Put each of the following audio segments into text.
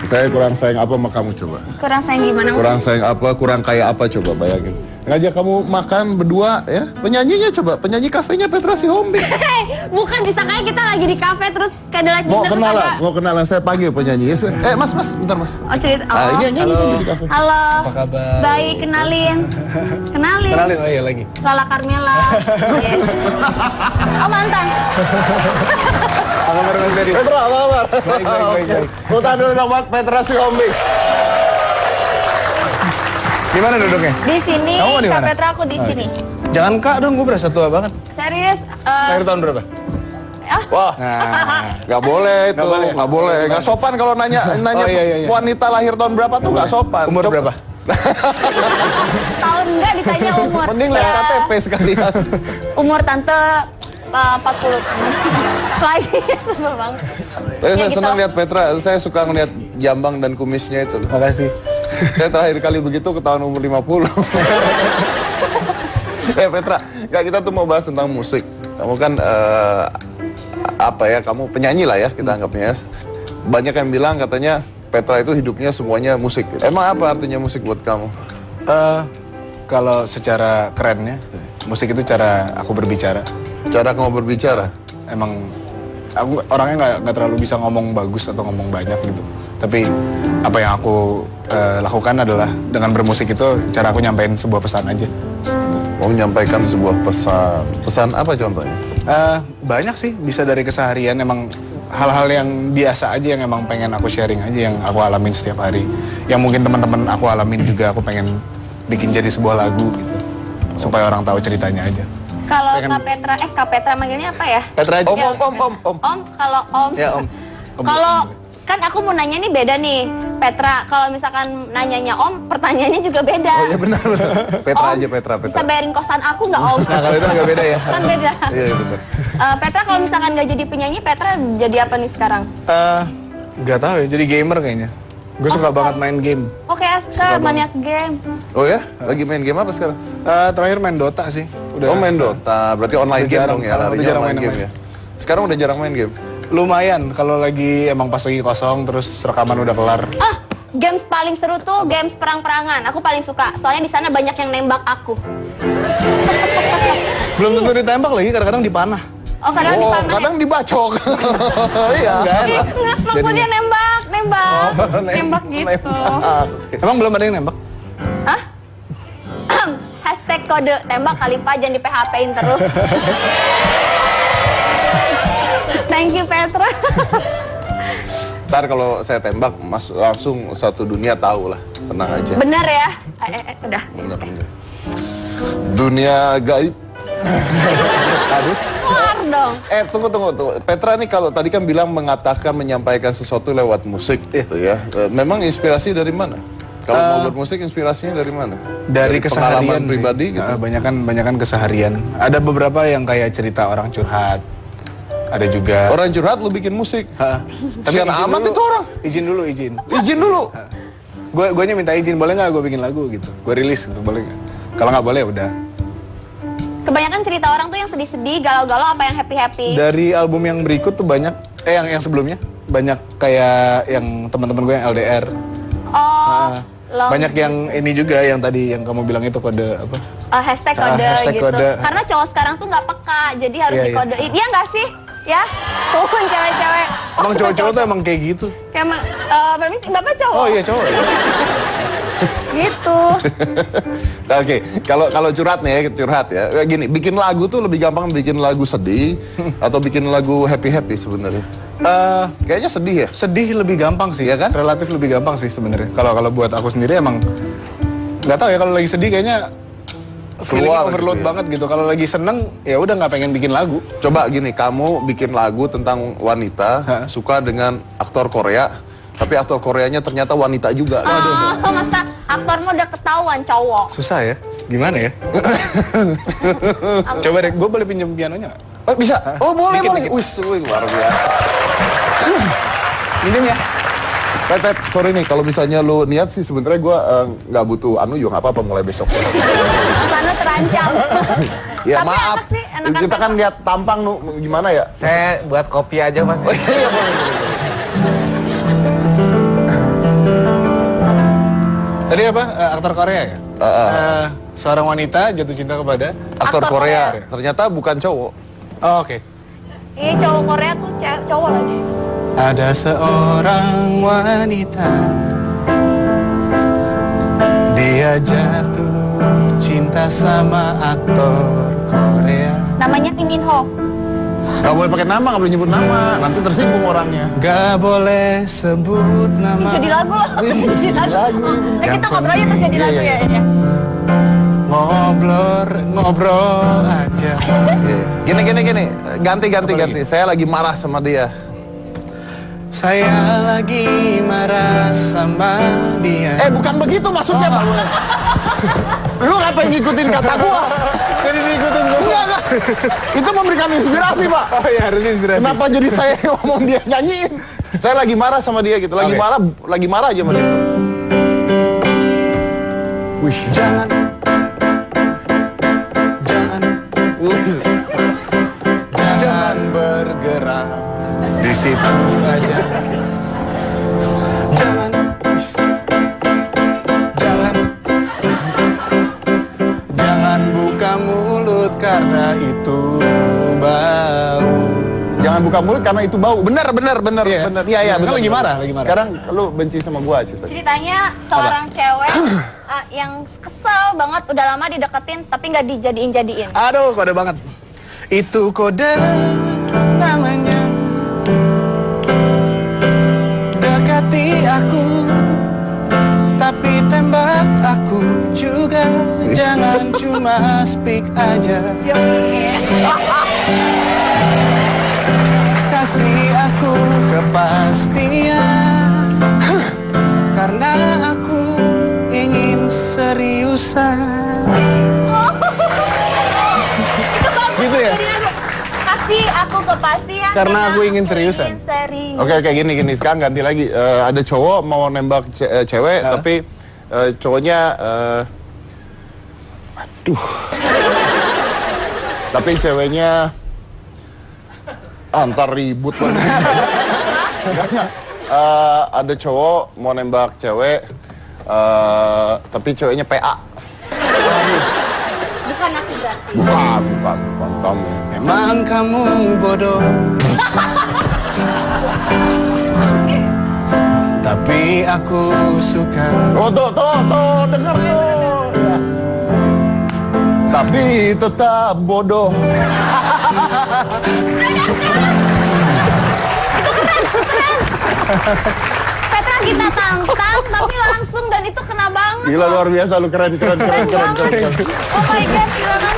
Saya kurang sayang apa sama kamu coba? Kurang sayang gimana? Kurang sayang apa, kurang kaya apa coba bayangin. Ngajak kamu makan berdua ya. Penyanyinya coba, penyanyi kafenya Petra Sihombing. Bukan, disangkanya kita lagi di kafe terus kayak Mau kenalan, saya panggil penyanyi. Mas, bentar mas. Oh cerita, Ini halo. di kafe. Halo. Apa kabar? Baik, kenalin. Kenalin, oh iya lagi. Lala Carmela. Oh mantan. Apa kabar Mas Ferry? Petra, apa kabar? Baik. Mau tahan dulu nama Petra Sihombing. Gimana duduknya? Di sini, Kamu di Kak mana? Petra aku di sini. Jangan Kak dong, gue berasa tua banget. Serius? Lahir tahun berapa? Wah, nggak boleh itu, nggak boleh. Nggak sopan kalau nanya iya. wanita lahir tahun berapa tuh nggak sopan. Umur berapa? Tahun enggak ditanya umur. Mending lihat KTP sekalian. Umur tante 40. Lagi sebel banget. Tapi saya gitu. senang lihat Petra, saya suka ngeliat jambang dan kumisnya itu. Makasih. Saya terakhir kali begitu ketahuan umur 50. Petra, kita tuh mau bahas tentang musik. Kamu kan kamu penyanyi lah ya, kita anggapnya. Banyak yang bilang katanya Petra itu hidupnya semuanya musik. Emang apa artinya musik buat kamu? Kalau secara kerennya, musik itu cara aku berbicara. Cara kamu berbicara? Emang aku orangnya nggak terlalu bisa ngomong bagus atau ngomong banyak gitu. Tapi apa yang aku lakukan adalah dengan bermusik itu cara aku nyampein sebuah pesan aja. Mau menyampaikan sebuah pesan. Pesan apa contohnya? Banyak sih, bisa dari keseharian, emang hal-hal yang biasa aja yang emang pengen aku sharing aja, yang aku alamin setiap hari. Yang mungkin teman-teman aku alamin juga aku pengen bikin jadi sebuah lagu gitu. Supaya orang tahu ceritanya aja. Kalau Kak Petra manggilnya apa ya? Petra aja. Om. Kalau Om. Ya Om. Kalau kan aku mau nanya nih beda nih, Petra. Kalau misalkan nanyanya Om, pertanyaannya juga beda. Oh iya benar. Petra Om, aja Petra. Bisa bayarin kosan aku nggak Om? Nah kalau itu agak beda ya. Kan beda. Iya benar. Petra kalau misalkan nggak jadi penyanyi, Petra jadi apa nih sekarang? Nggak tahu ya, jadi gamer kayaknya. Gue suka banget main game. Oke, Aska, maniak game. Oh ya? Lagi main game apa sekarang? Terakhir main Dota sih. Main Dota. Berarti online game dong ya, larinya jarang online game ya. Sekarang udah jarang main game. Lumayan, kalau lagi emang pas lagi kosong terus rekaman udah kelar. Games paling seru tuh games perang-perangan. Aku paling suka. Soalnya di sana banyak yang nembak aku. Belum tentu ditembak lagi, kadang-kadang dipanah. Oh, kadang dipanah. Kadang dibacok. Iya. Maksudnya nembak gitu. Emang belum ada yang nembak? Hah? Hashtag kode tembak kali Pak, jangan di PHP-in terus. Thank you Petra. Ntar kalau saya tembak, langsung satu dunia tahu lah. Tenang aja. Bener ya? Udah. Bener. Dunia gaib. Aduh. Keluar dong. Tunggu. Petra nih kalau tadi kan bilang menyampaikan sesuatu lewat musik gitu ya. Memang inspirasi dari mana? Kalau mau bermusik inspirasinya dari mana? Dari keseharian pengalaman pribadi gitu. Banyakan keseharian. Ada beberapa yang kayak cerita orang curhat. Ada juga. Orang curhat lu bikin musik. Kasian izin amat dulu. itu orang. Izin dulu. Izin dulu. Guanya minta izin, boleh nggak gue bikin lagu gitu? Gue rilis gitu, boleh nggak? Kalau nggak boleh udah. Kebanyakan cerita orang tuh yang sedih-sedih, galau-galau, apa yang happy-happy. Dari album yang berikut tuh banyak, yang sebelumnya banyak kayak yang teman-teman gue yang LDR. Banyak yang ini juga yang tadi yang kamu bilang itu kode apa? Hashtag kode hashtag gitu. kode. Karena cowok sekarang tuh nggak peka, jadi harus Iya. dikodein. Iya nggak sih? Ya, tuh cewek-cewek. Emang cowok-cowok tuh emang kayak gitu. Kayak permisi, Bapak cowok? Oh iya cowok. Gitu. Nah, Oke, kalau curhat nih, curhat ya. Gini, bikin lagu tuh lebih gampang bikin lagu sedih atau bikin lagu happy sebenarnya. Kayaknya sedih ya. Sedih lebih gampang sih, ya kan? Relatif lebih gampang sih sebenarnya. Kalau buat aku sendiri emang nggak tahu ya, kalau lagi sedih kayaknya feelingnya overload gitu ya. banget gitu. Kalau lagi seneng ya udah nggak pengen bikin lagu. Coba gini, kamu bikin lagu tentang wanita suka dengan aktor Korea, tapi aktor Koreanya ternyata wanita juga. Masa aktormu udah ketahuan cowok. Susah ya? Gimana ya? Coba deh, gue boleh pinjam pianonya nggak? Bisa? Oh boleh. Dikit. Wih, luar biasa. Pinjam ya? Pet, sorry nih, kalau misalnya lu niat sih sebenarnya gue nggak butuh juga nggak apa-apa mulai besok. Sana terancam. Ya Tapi maaf, apa sih, enakan kita kan lihat tampang gimana ya? Saya buat kopi aja mas. Iya boleh. Tadi apa? Aktor Korea ya? Seorang wanita jatuh cinta kepada Aktor Aktor Korea. Korea. Ternyata bukan cowok. Oh, oke. Iya, cowok Korea tuh cowok lagi. Ada seorang wanita, dia jatuh cinta sama aktor Korea. Namanya Lee Min Ho. Gak boleh pakai nama, gak boleh nyebut nama. Nanti tersinggung orangnya. Gak boleh sebut nama. Jadi lagu loh. Jadi lagu. Nah, kita ngobrolnya terus jadi lagu ya. Ngobrol aja. Gini. Ganti. Saya lagi marah sama dia. Saya lagi marah sama dia. Bukan begitu maksudnya, Pak. Lu ngapain ngikutin kata gua? Jadi diikutin gua. Enggak. Itu memberikan inspirasi, Pak. Oh iya, harus inspirasi. Kenapa jadi saya yang ngomong dia nyanyiin? Saya lagi marah sama dia gitu. Lagi marah aja sama dia. Wih, Jangan bergerak di situ aja. Jangan buka mulut karena itu bau. jangan buka mulut karena itu bau. Benar. Iya. Iya, Kan benar. lagi marah. Sekarang lu benci sama gua, Cita. Ceritanya seorang cewek yang kesel banget udah lama dideketin tapi nggak dijadiin. Aduh, kode banget. Itu kode namanya. Dekati aku, tapi tembak aku juga. Jangan cuma speak aja. Kasih aku kepastian, karena aku ingin seriusan. Gitu ya? Kasih aku kepastian Karena aku ingin seriusan. Oke, gini. Sekarang ganti lagi. Ada cowok mau nembak cewek, tapi cowoknya... tapi ceweknya... ntar ribut lagi. Ada cowok mau nembak cewek, tapi ceweknya PA. Bukan aku berarti. Bukan kamu. Memang kamu bodoh. Tapi aku suka. Oh, tuh, denger tuh. Tapi tetap bodoh. Petra kita tantang tapi langsung dan itu kena banget. Gila, luar biasa, lu keren. Keren banget. Oh my god, silakan.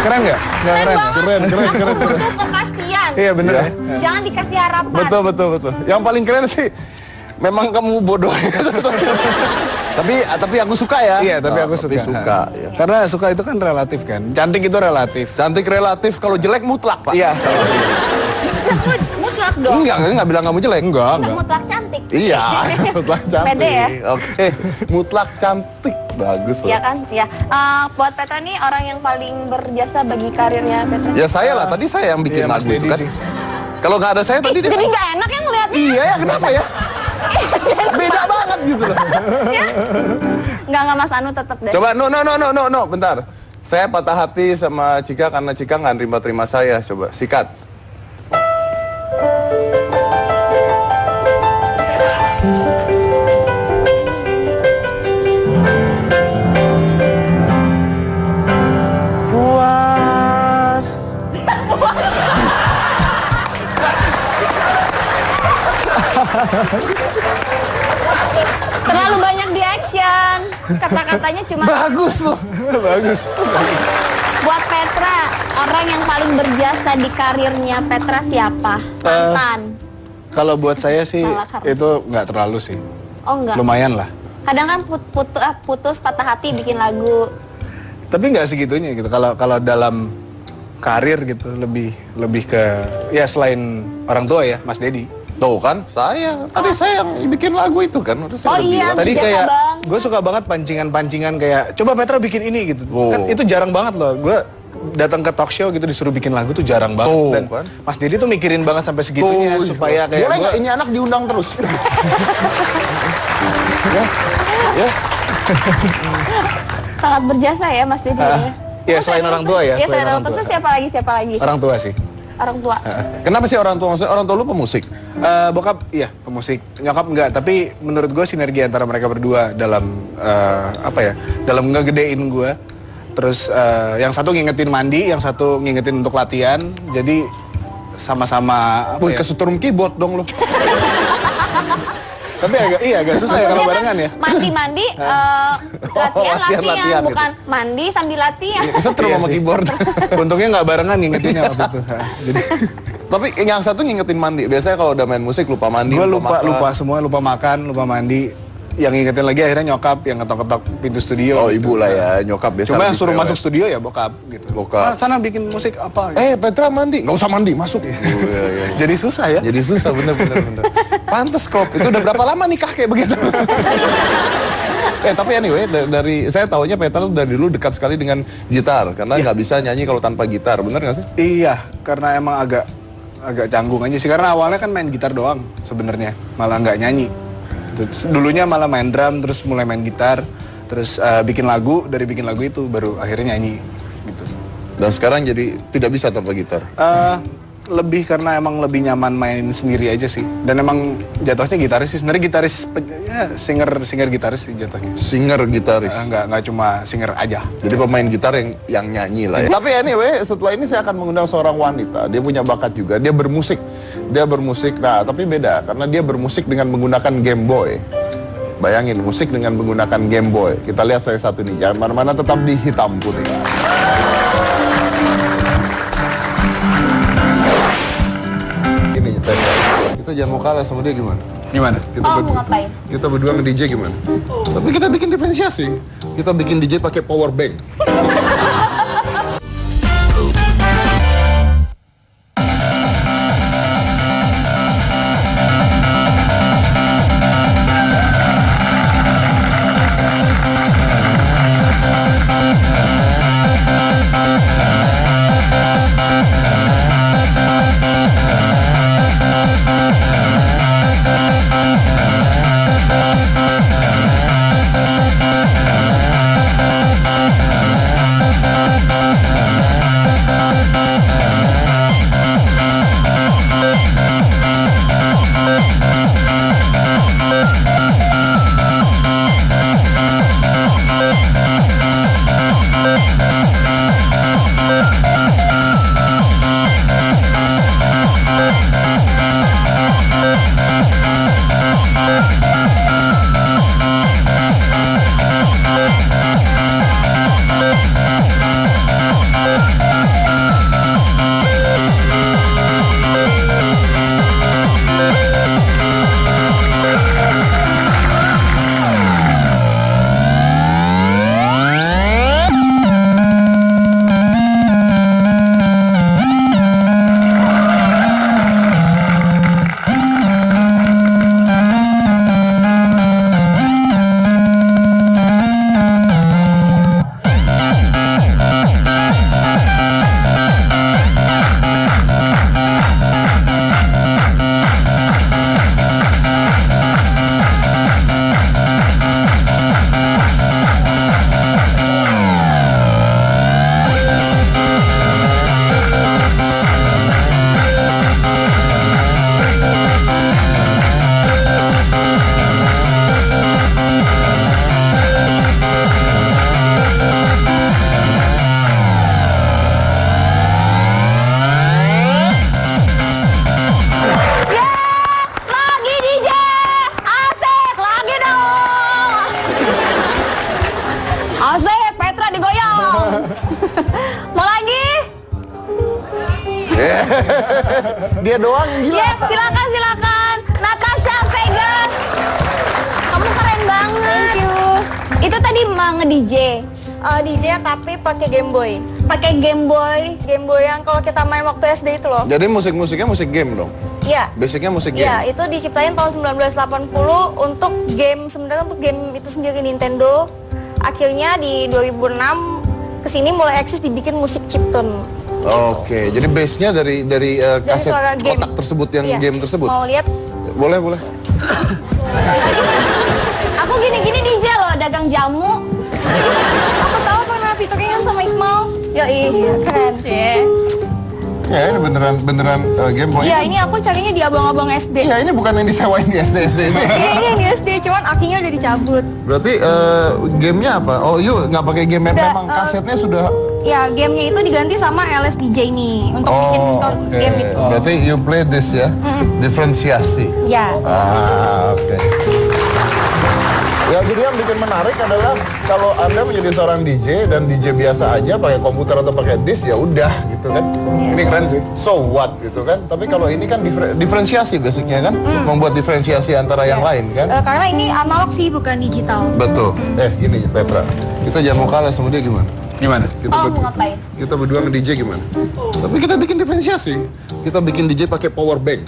Keren nggak? Nggak keren. Keren. Aku butuh kepastian. Iya bener ya. Jangan dikasih harapan. Betul. Yang paling keren sih, memang kamu bodoh. tapi aku suka ya. Iya, tapi aku suka. Ya. Karena suka itu kan relatif kan. Cantik itu relatif. Cantik relatif, kalau jelek mutlak, Pak. Iya. Mutlak dong. Enggak bilang kamu jelek. Enggak. Mutlak cantik. Iya, mutlak cantik. Pede ya? Oke, mutlak cantik. Bagus loh. Iya kan? Ya. Buat Petra nih orang yang paling berjasa bagi karirnya Petra. Ya saya lah, tadi saya yang bikin Iya, Mas lagu itu Dedi kan. sih. Kalau nggak ada saya tadi dia... Jadi nggak enak ya ngeliatnya. Iya ya, kenapa ya? Beda banget gitu loh. Nggak Mas Anu tetap deh. Coba, no, bentar. Saya patah hati sama Cika karena Cika nggak terima saya. Coba, sikat. Puas. Terlalu banyak di action. Kata-katanya cuma Bagus loh. Bagus. buat Petra. Orang yang paling berjasa di karirnya Petra siapa? Mantan. Kalau buat saya sih Salah karena. itu nggak terlalu sih. Oh enggak. Lumayan lah. Kadang kan putus patah hati bikin lagu. Tapi nggak segitunya gitu. Kalau dalam karir gitu lebih ke ya selain orang tua ya, Mas Dedi. Tuh kan, tadi saya yang bikin lagu itu kan. Udah saya Oh udah iya. bilang. Tadi Biasa kayak bang. gue suka banget pancingan-pancingan kayak coba Petra bikin ini gitu. Oh. Kan itu jarang banget loh. Gue datang ke talk show gitu disuruh bikin lagu tuh jarang banget. Tuh, Dan kan. Mas Dedi tuh mikirin banget sampai segitunya Tuh, supaya kayak boleh gua- nggak ini anak diundang terus? Ya. Sangat berjasa ya Mas Didi ya. Ya selain orang tua ya. Ya selain orang tua itu siapa lagi? Orang tua sih. Orang tua. Kenapa sih orang tua? Maksudnya orang tua lu pemusik? Bokap iya pemusik, nyokap enggak. Tapi menurut gue sinergi antara mereka berdua dalam dalam ngegedein gue. Terus yang satu ngingetin mandi, yang satu ngingetin untuk latihan. Jadi sama-sama Wih, kesetrum keyboard dong lu. Tapi agak susah ya kalau barengan ya. Mandi-mandi, latihan, bukan mandi sambil latihan. Kesetrum sama keyboard. Untungnya nggak barengan ngingetinnya waktu itu. Jadi Tapi yang satu ngingetin mandi. Biasanya kalau udah main musik lupa mandi. gue makan. lupa semua, lupa makan, lupa mandi. Yang ngingetin lagi akhirnya nyokap yang ketok-ketok pintu studio. Oh ibu lah ya, nyokap biasa. Cuma yang lebih suruh cewek. masuk studio ya bokap gitu. Bokap. Sana bikin musik apa? Gitu. Petra mandi, nggak usah mandi, masuk. Iya. Jadi susah ya. Jadi susah bener. Pantes Klop, itu udah berapa lama nikah kayak begitu? Tapi anyway, dari saya taunya Petra tuh dari dulu dekat sekali dengan gitar. Karena nggak bisa nyanyi kalau tanpa gitar, bener nggak sih? Iya, karena emang agak canggung aja sih. Karena awalnya kan main gitar doang sebenarnya, malah nggak nyanyi. Terus, dulunya malah main drum, terus mulai main gitar, terus bikin lagu. Dari bikin lagu itu baru akhirnya nyanyi gitu. Dan sekarang jadi tidak bisa tanpa gitar. Lebih karena emang lebih nyaman main sendiri aja sih. Dan emang jatuhnya gitaris sih. Sebenarnya gitaris, ya singer gitaris sih jatuhnya. Singer gitaris. Nggak cuma singer aja. Jadi pemain gitar yang nyanyi lah ya. Tapi anyway, setelah ini saya akan mengundang seorang wanita. Dia punya bakat juga. Dia bermusik. Nah, tapi beda karena dia bermusik dengan menggunakan Game Boy. Bayangin musik dengan menggunakan Game Boy. Kita lihat saya satu nih. Jangan mana-mana, tetap di Hitam Putih. Ini kita jangan mau kalah sama dia gimana? Gimana? Mau ngapain? Kita berdua nge-DJ gimana? Tapi kita bikin diferensiasi. Kita bikin DJ pakai power bank. Dia doang yang gila. Ya, silakan. Natasha Vegas. Kamu keren banget. Thank you. Itu tadi nge-DJ. DJ tapi pakai Game Boy. Pakai Game Boy. Game Boy yang kalau kita main waktu SD itu loh. Jadi musik-musiknya musik game dong? Iya. Basicnya musik game? Iya, itu diciptain tahun 1980 untuk game, sebenarnya untuk game itu sendiri Nintendo. Akhirnya di 2006 kesini mulai eksis dibikin musik chiptune. Oke, jadi base-nya dari kaset suara game. kotak tersebut yang Iya. game tersebut? Mau lihat? Boleh. Aku Yoi. Keren. Cie. Ya ini beneran Game Boy. Iya, ini aku carinya di abang-abang SD. Iya ini bukan yang disewain di SD itu. Iya, ini yang di SD, cuman akinya udah dicabut. Berarti gamenya apa? Oh yuk nggak pakai game Nggak, memang kasetnya sudah. Ya, gamenya itu diganti sama LSDJ nih untuk bikin Oke. game itu. Berarti you play this ya, diferensiasi. Ya. Oke. Ya jadi yang bikin menarik adalah kalau Anda menjadi seorang DJ dan DJ biasa aja pakai komputer atau pakai disk ya udah gitu kan. Ini keren sih. So what gitu kan. Tapi kalau ini kan diferensiasi basicnya kan, membuat diferensiasi antara yang lain kan. Karena ini analog sih, bukan digital. Betul. Gini Petra, kita jangan mau kalah sama dia gimana? Gimana? Oh, mau ngapain? Kita berdua nge-DJ gimana? Tapi kita bikin diferensiasi. Kita bikin DJ pakai power bank.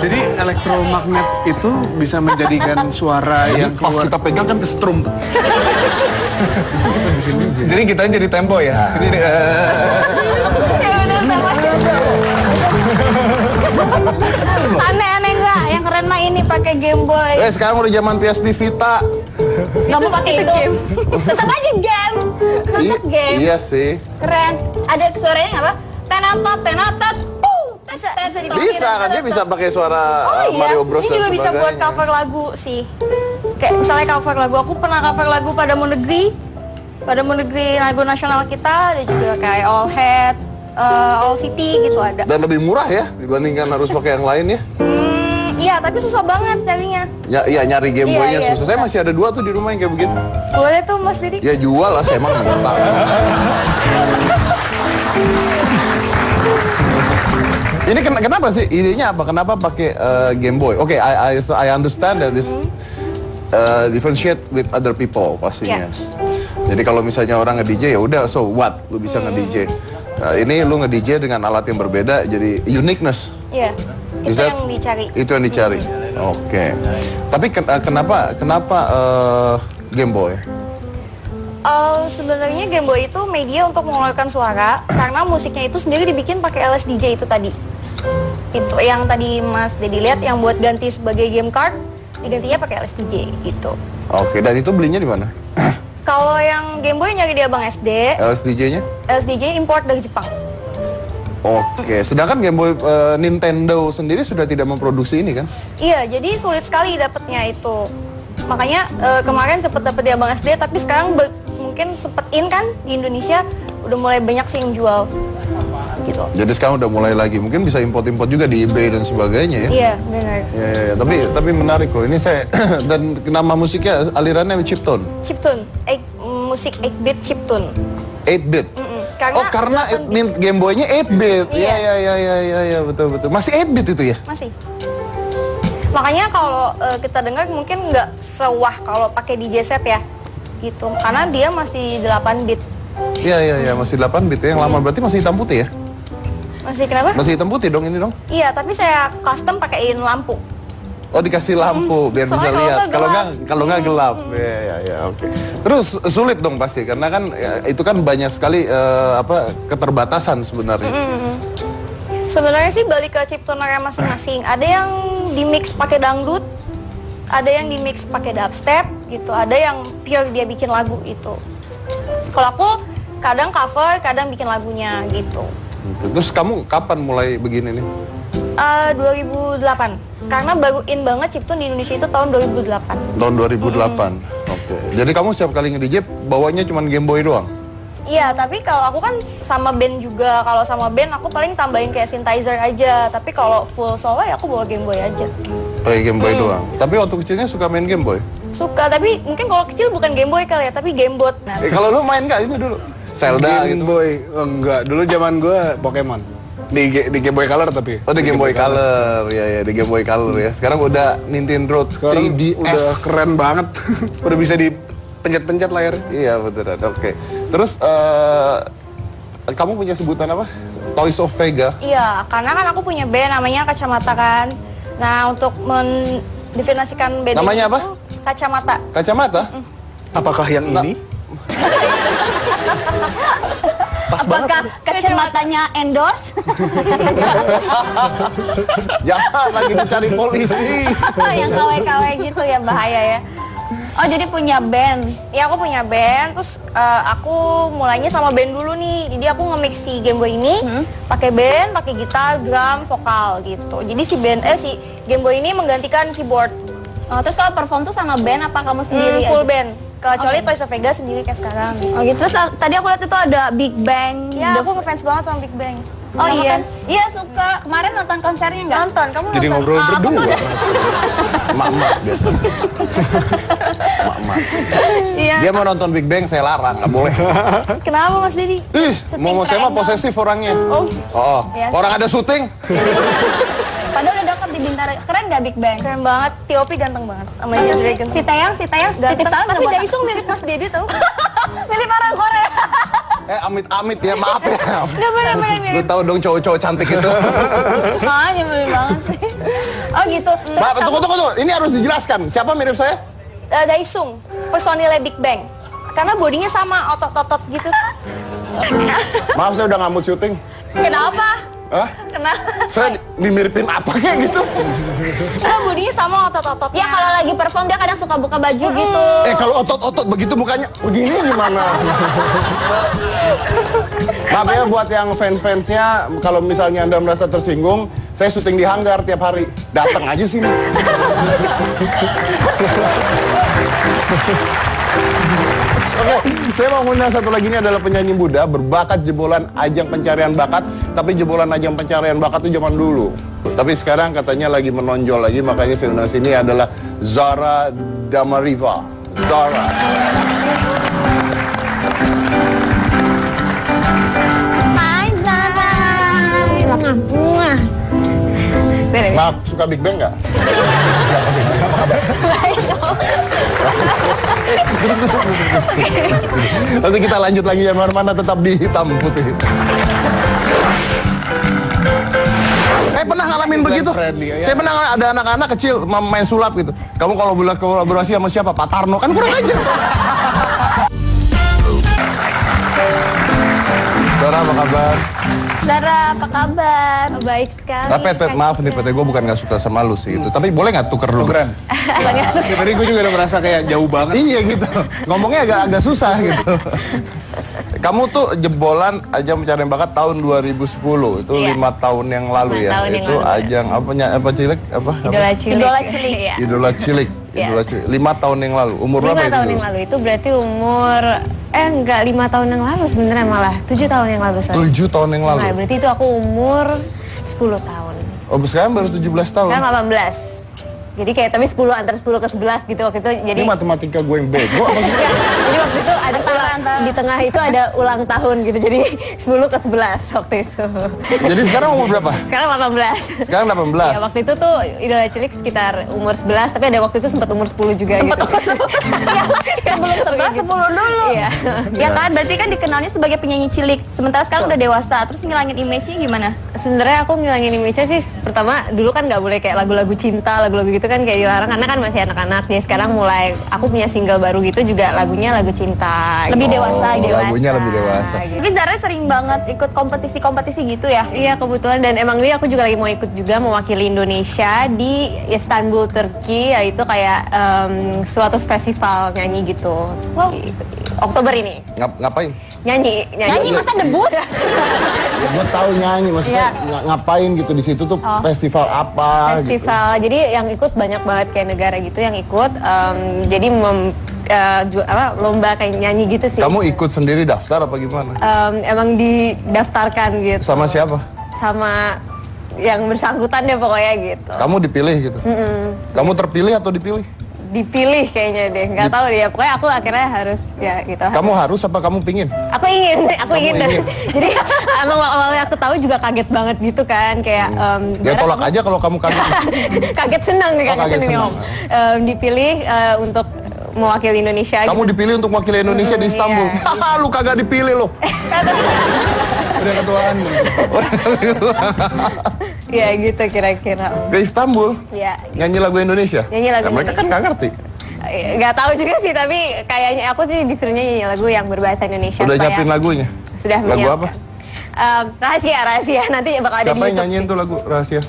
Jadi elektromagnet itu bisa menjadikan suara yang Pas keluar. kita pegang kan ke strum tuh. Kita bikin DJ. Jadi kita jadi tempo ya. Jadi, Ya bener sama. Aneh-aneh enggak? Yang keren mah ini pakai Game Boy. Sekarang udah zaman PSP Vita. Gak mau pakai itu. Tetap aja game. Tetap game. Iya sih. Keren. Ada suaranya nggak apa? Tenotot, tenotot. Bisa kan dia bisa pakai suara Mario Bros Ini dan juga bisa sebagainya. buat cover lagu sih. Kayak misalnya cover lagu, aku pernah cover lagu Padamu Negeri. Padamu Negeri lagu nasional kita, ada juga kayak All Head, All City gitu ada. Dan lebih murah ya dibandingkan harus pakai yang lain ya. Iya, tapi susah banget carinya. Ya, iya nyari Game Iya, Boy-nya iya, susah. Saya susah. masih ada 2 tuh di rumah yang kayak begitu. Boleh tuh Mas Didi. Ya jual lah, saya emang ngutang. Ini kenapa sih? Idenya apa? Kenapa pakai Game Boy? Oke, I understand that this differentiate with other people pastinya. Jadi kalau misalnya orang nge-DJ ya udah, so what? Lu bisa nge-DJ. Ini lu nge-DJ dengan alat yang berbeda, jadi uniqueness. Iya. Itu Is that- yang dicari. Itu yang dicari. Oke. Tapi kenapa Game Boy? Sebenarnya Game Boy itu media untuk mengeluarkan suara karena musiknya itu sendiri dibikin pakai LSDJ itu tadi. Itu yang tadi Mas Dedi lihat yang buat ganti sebagai game card digantinya pakai LSDJ gitu. Oke, dan itu belinya di mana? Kalau yang Game Boy nyari di Abang SD, LSDJ-nya? LSDJ import dari Jepang. Oke, sedangkan Game Boy Nintendo sendiri sudah tidak memproduksi ini kan? Iya, jadi sulit sekali dapatnya itu. Makanya kemarin cepet dapet di Abang SD, tapi sekarang mungkin sempet in kan di Indonesia udah mulai banyak sih yang jual. Gitu. Jadi sekarang udah mulai lagi, mungkin bisa import-import juga di eBay dan sebagainya ya? Iya, benar. Ya, tapi menarik kok. Ini saya dan nama musiknya alirannya chiptune. Chiptune, musik 8-bit chiptune. 8-bit. Karena 8-bit. Game Boy-nya 8-bit. Iya. Iya, betul. Masih 8-bit itu ya? Masih. Makanya kalau kita dengar mungkin nggak sewah kalau pakai DJ set ya, gitu. Karena dia masih 8-bit. Iya, masih 8-bit ya. Yang lama berarti masih hitam putih ya? Masih kenapa? Masih hitam putih dong ini dong? Iya, tapi saya custom pakein lampu. Oh dikasih lampu biar bisa Soalnya lihat. kalau Kalau nggak gelap. Ya, oke. Terus sulit dong pasti karena kan ya, itu kan banyak sekali keterbatasan sebenarnya. Sebenarnya sih balik ke chiptunernya masing-masing. Ada yang di mix pakai dangdut, ada yang di mix pakai dubstep gitu, ada yang pure dia bikin lagu itu. Kalau aku kadang cover, kadang bikin lagunya gitu. Terus kamu kapan mulai begini nih? 2008. Karena baru in banget chiptune di Indonesia itu tahun 2008. Tahun 2008. Oke. Jadi kamu setiap kali nge-DJ bawanya cuma Game Boy doang? Iya, tapi kalau aku kan sama band juga. Kalau sama band aku paling tambahin kayak synthesizer aja. Tapi kalau full solo ya aku bawa Game Boy aja. Pakai Game Boy doang. Tapi waktu kecilnya suka main Game Boy? Suka, tapi mungkin kalau kecil bukan Game Boy kali ya, tapi Game Bot. Nah, Kalau lu main nggak ini dulu? Zelda Game gitu? Boy, enggak. Dulu zaman gue Pokemon. Di Game Boy Color tapi. Oh di Game Boy Color, ya di Game Boy Color ya. Sekarang udah Nintendo Sekarang 3DS. udah keren banget. Udah bisa dipencet-pencet layar. Iya beneran, oke. Terus kamu punya sebutan apa? Toys of Vega. iya, karena kan aku punya band namanya Kacamata kan. Nah, untuk mendefinisikan band Namanya ini apa? tuh Kacamata. Kacamata? Apakah yang ini? Apakah kacamatanya endorse? Jangan lagi dicari polisi. Yang KW-KW gitu ya, bahaya ya. Oh, jadi punya band. Ya aku punya band, terus aku mulainya sama band dulu nih. Jadi aku nge-mix si Game Boy ini pakai band, pakai gitar, drum, vokal gitu. Jadi si Game Boy ini menggantikan keyboard. Oh, terus kalau perform tuh sama band apa kamu sendiri Full aja? band. Kecuali Toys of Vega sendiri kayak sekarang. Oh gitu. Terus tadi aku lihat itu ada Big Bang. Ya, aku ngefans banget sama Big Bang. Oh Kamu iya. kan? Iya suka. Kemarin nonton konsernya nggak? Nonton, kamu Jadi nonton? ngobrol berdua. Emak-emak biasa. Emak-emak. Iya. Dia mau nonton Big Bang, saya larang, nggak boleh. Kenapa Mas Dedi? Ih, Syuting mau saya mah triangle. posesif orangnya. Oh, Oh, Ya. orang ada syuting. Padahal udah dekat di Bintaro. Keren nggak Big Bang? keren banget. T.O.P ganteng banget. Sama Imagine Dragons. Si Taeyang titip Ganteng. salam Tapi nggak buat Daesung mirip Mas Dedi tau. Milih orang Korea. Amit-amit ya, maaf ya. Udah bener-bener Lu mirip. tahu dong cowok-cowok cantik itu. Makanya milih banget sih. Oh gitu. Terus Mbak, kamu- tunggu. Ini harus dijelaskan. Siapa mirip saya? Daesung, personilnya Big Bang. Karena bodinya sama, otot-otot gitu. Maaf, saya udah ngamut syuting. Kenapa? Hah? Kenapa? Saya dimiripin apa kayak gitu? Karena bodinya sama, otot-ototnya. Ya kalau lagi perform dia kadang suka buka baju gitu. Kalau otot-otot begitu mukanya begini gimana? Maaf ya buat yang fans-fansnya, kalau misalnya Anda merasa tersinggung, saya syuting di hanggar tiap hari. Datang aja sini. Oke, saya mau ngundang satu lagi, ini adalah penyanyi muda berbakat jebolan ajang pencarian bakat, tapi jebolan ajang pencarian bakat itu zaman dulu. Tapi sekarang katanya lagi menonjol lagi, makanya saya undang sini adalah Zara Damariva. Zara. Hai Zara. Muah. Maaf, suka Big Bang nggak? Nanti kita lanjut lagi ya, mana tetap di hitam putih. Pernah ngalamin begitu? friendly, ya. Saya pernah ada anak-anak kecil main sulap gitu. Kamu kalau boleh kolaborasi sama siapa? Pak Tarno, kan kurang aja. Zara, apa kabar? Zara, apa kabar? Baik sekali. Pet, maaf nih Pet, gue bukan gak suka sama lu sih itu. Tapi boleh gak tuker dulu? Tukeran. Ya, tadi gue juga udah merasa kayak jauh banget. Iya gitu, ngomongnya agak susah gitu. Kamu tuh jebolan ajang pencarian bakat tahun 2010, itu Iya. 5 tahun yang lalu 5 ya. tahun yang Itu lalu. ajang apa cilik apa? Idola cilik. Idola cilik. Iya. Idola cilik. Iya. Idola cilik. 5 tahun yang lalu. Umur 5 berapa itu? tahun dulu? yang lalu itu berarti umur enggak 5 tahun yang lalu sebenarnya malah 7 tahun yang lalu sorry. 7 tahun yang lalu. Nah, berarti itu aku umur 10 tahun. Oh, sekarang baru 17 tahun. Sekarang 18. Jadi kayak tapi 10 antara 10 ke 11 gitu waktu itu. Jadi Ini matematika gue yang bego apa gimana? ya, jadi waktu itu ada di tengah itu ada ulang tahun gitu. Jadi 10 ke 11 waktu itu. Jadi sekarang umur berapa? Sekarang 18. Sekarang 18. Ya, waktu itu tuh idola cilik sekitar umur 11, tapi ada waktu itu sempat umur 10 juga gitu. Sebelum 11, 10 dulu. Iya. Ya kan, berarti kan dikenalnya sebagai penyanyi cilik. Sementara sekarang udah dewasa. Terus ngilangin image-nya gimana? Sebenarnya aku ngilangin image-nya sih, pertama dulu kan nggak boleh kayak lagu-lagu cinta, lagu-lagu gitu kan kayak dilarang karena kan masih anak-anak. Jadi sekarang mulai aku punya single baru gitu juga lagunya lagu cinta. Lebih gitu. dewasa, lagunya lebih dewasa. Gitu. Tapi Zara sering banget ikut kompetisi-kompetisi gitu ya? Iya kebetulan dan emang ini aku juga lagi mau ikut juga mewakili Indonesia di Istanbul, Turki, yaitu kayak suatu festival nyanyi gitu. Wow. Oktober ini Ngapain? nyanyi. Nyanyi masa debus? Gue tahu nyanyi, maksudnya Iya. ngapain gitu di situ tuh festival apa? Festival, jadi yang ikut banyak banget kayak negara gitu yang ikut, jadi lomba kayak nyanyi gitu sih. Gitu. Kamu ikut sendiri daftar apa gimana? Emang didaftarkan gitu. Sama siapa? Sama yang bersangkutan deh pokoknya gitu. Kamu dipilih gitu? Kamu terpilih atau dipilih? Dipilih kayaknya deh, nggak tahu deh ya. Pokoknya aku akhirnya harus ya gitu. Kamu harus apa kamu pingin? Aku ingin, aku Kamu ingin. ingin. Jadi emang awalnya aku tahu juga kaget banget gitu kan, kayak. Ya tolak aja kalau kamu kaget. Kaget senang nih, Oh, kaget senang nih, senang. Om. Dipilih untuk mewakili Indonesia. Kamu gitu. dipilih untuk wakil Indonesia di Istanbul. Iya. Haha, lu kagak dipilih lo. Udah ketuaan. Ya gitu kira-kira. Ke Istanbul Ya, nyanyi lagu Indonesia. Nyanyi lagu Ya, mereka kan nggak ngerti. nggak tahu juga sih, tapi kayaknya aku sih disuruhnya nyanyi lagu yang berbahasa Indonesia. Udah supaya- nyiapin lagunya. Sudah Lagu menyiapkan. apa? Rahasia nanti bakal ada di Siapa yang YouTube. nyanyiin tuh lagu rahasia?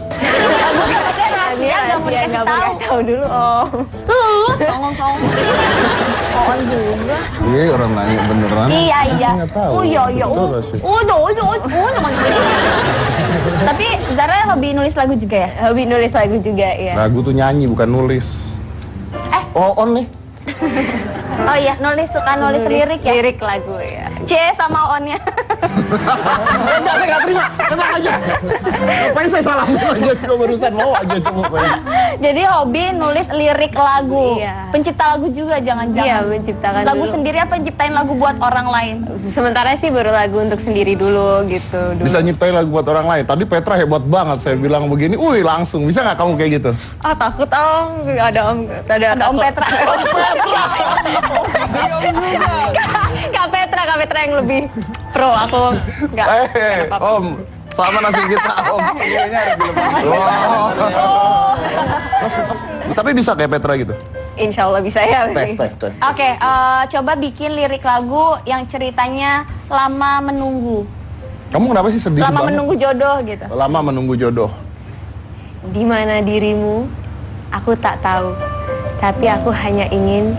Rahasia, nggak mau dikasih nggak mau tahu. dikasih tahu dulu om. songong. On juga. Iya, orang nanya beneran. Iya. Saya nggak tahu. Oh iya. Betul nggak sih? Tapi Zara hobi nulis lagu juga ya? Hobi nulis lagu juga ya. Lagu tuh nyanyi bukan nulis. Oh, on nih. Oh iya, suka nulis lirik ya? Lirik lagu ya. C sama onnya. Enggak, saya nggak terima. Tenang aja. Ngapain saya salah aja? Gue barusan mau aja cuma. Jadi hobi nulis lirik lagu. Iya. Pencipta lagu juga jangan-jangan. Iya, menciptakan lagu dulu. sendiri apa nyiptain lagu buat orang lain? Sementara sih baru lagu untuk sendiri dulu gitu. Bisa nyiptain lagu buat orang lain. Tadi Petra hebat banget. Saya bilang begini, wih langsung. Bisa nggak kamu kayak gitu? Ah takut ada Om Petra. Kak Petra yang lebih pro, aku nggak apa-apa. Om, sama nasib kita Om. Kayaknya harus dilepas. Tapi bisa kayak Petra gitu? Insya Allah bisa ya. Tes. Oke, coba bikin lirik lagu yang ceritanya lama menunggu. Kamu kenapa sih sedih Lama banget? menunggu jodoh gitu. Lama menunggu jodoh. Di mana dirimu? Aku tak tahu. Tapi aku hanya ingin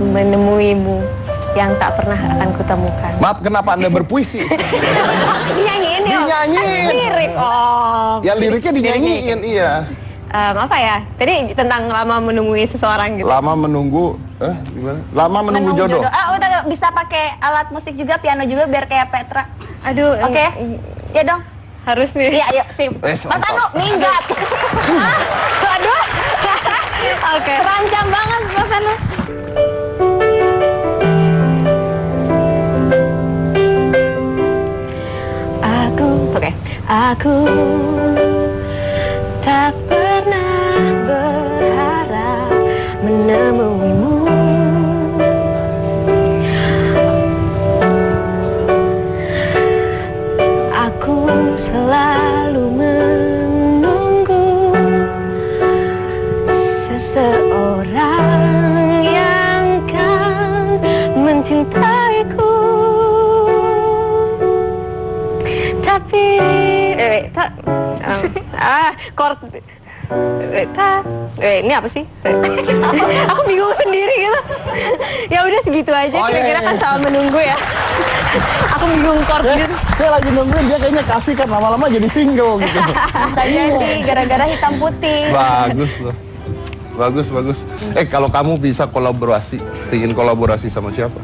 menemuimu yang tak pernah akan kutemukan. Maaf, kenapa Anda berpuisi? Dinyanyiin ya? Dinyanyiin. Lirik, oh. Ya liriknya dinyanyiin, iya. Apa ya? Tadi tentang lama menunggu seseorang gitu. Lama menunggu, gimana? Lama menunggu jodoh. Udah bisa pakai alat musik juga, piano juga biar kayak Petra. Aduh, Oke? Ya dong. harus nih. Iya, yuk, sip. Mas Anu, minggat. Aduh. Oke. Terancam banget, Mas Anu. Aku tak pernah berharap menemuimu. Aku selalu menunggu seseorang yang kan mencintaiku. Tapi ini apa sih? Aku bingung sendiri gitu. Ya udah segitu aja, kira-kira kan soal menunggu ya. Aku bingung chord gitu. Saya lagi nungguin dia kayaknya kasih kan lama-lama jadi single gitu. Bisa jadi gara-gara hitam putih. Bagus loh. Bagus. Kalau kamu bisa kolaborasi, ingin kolaborasi sama siapa?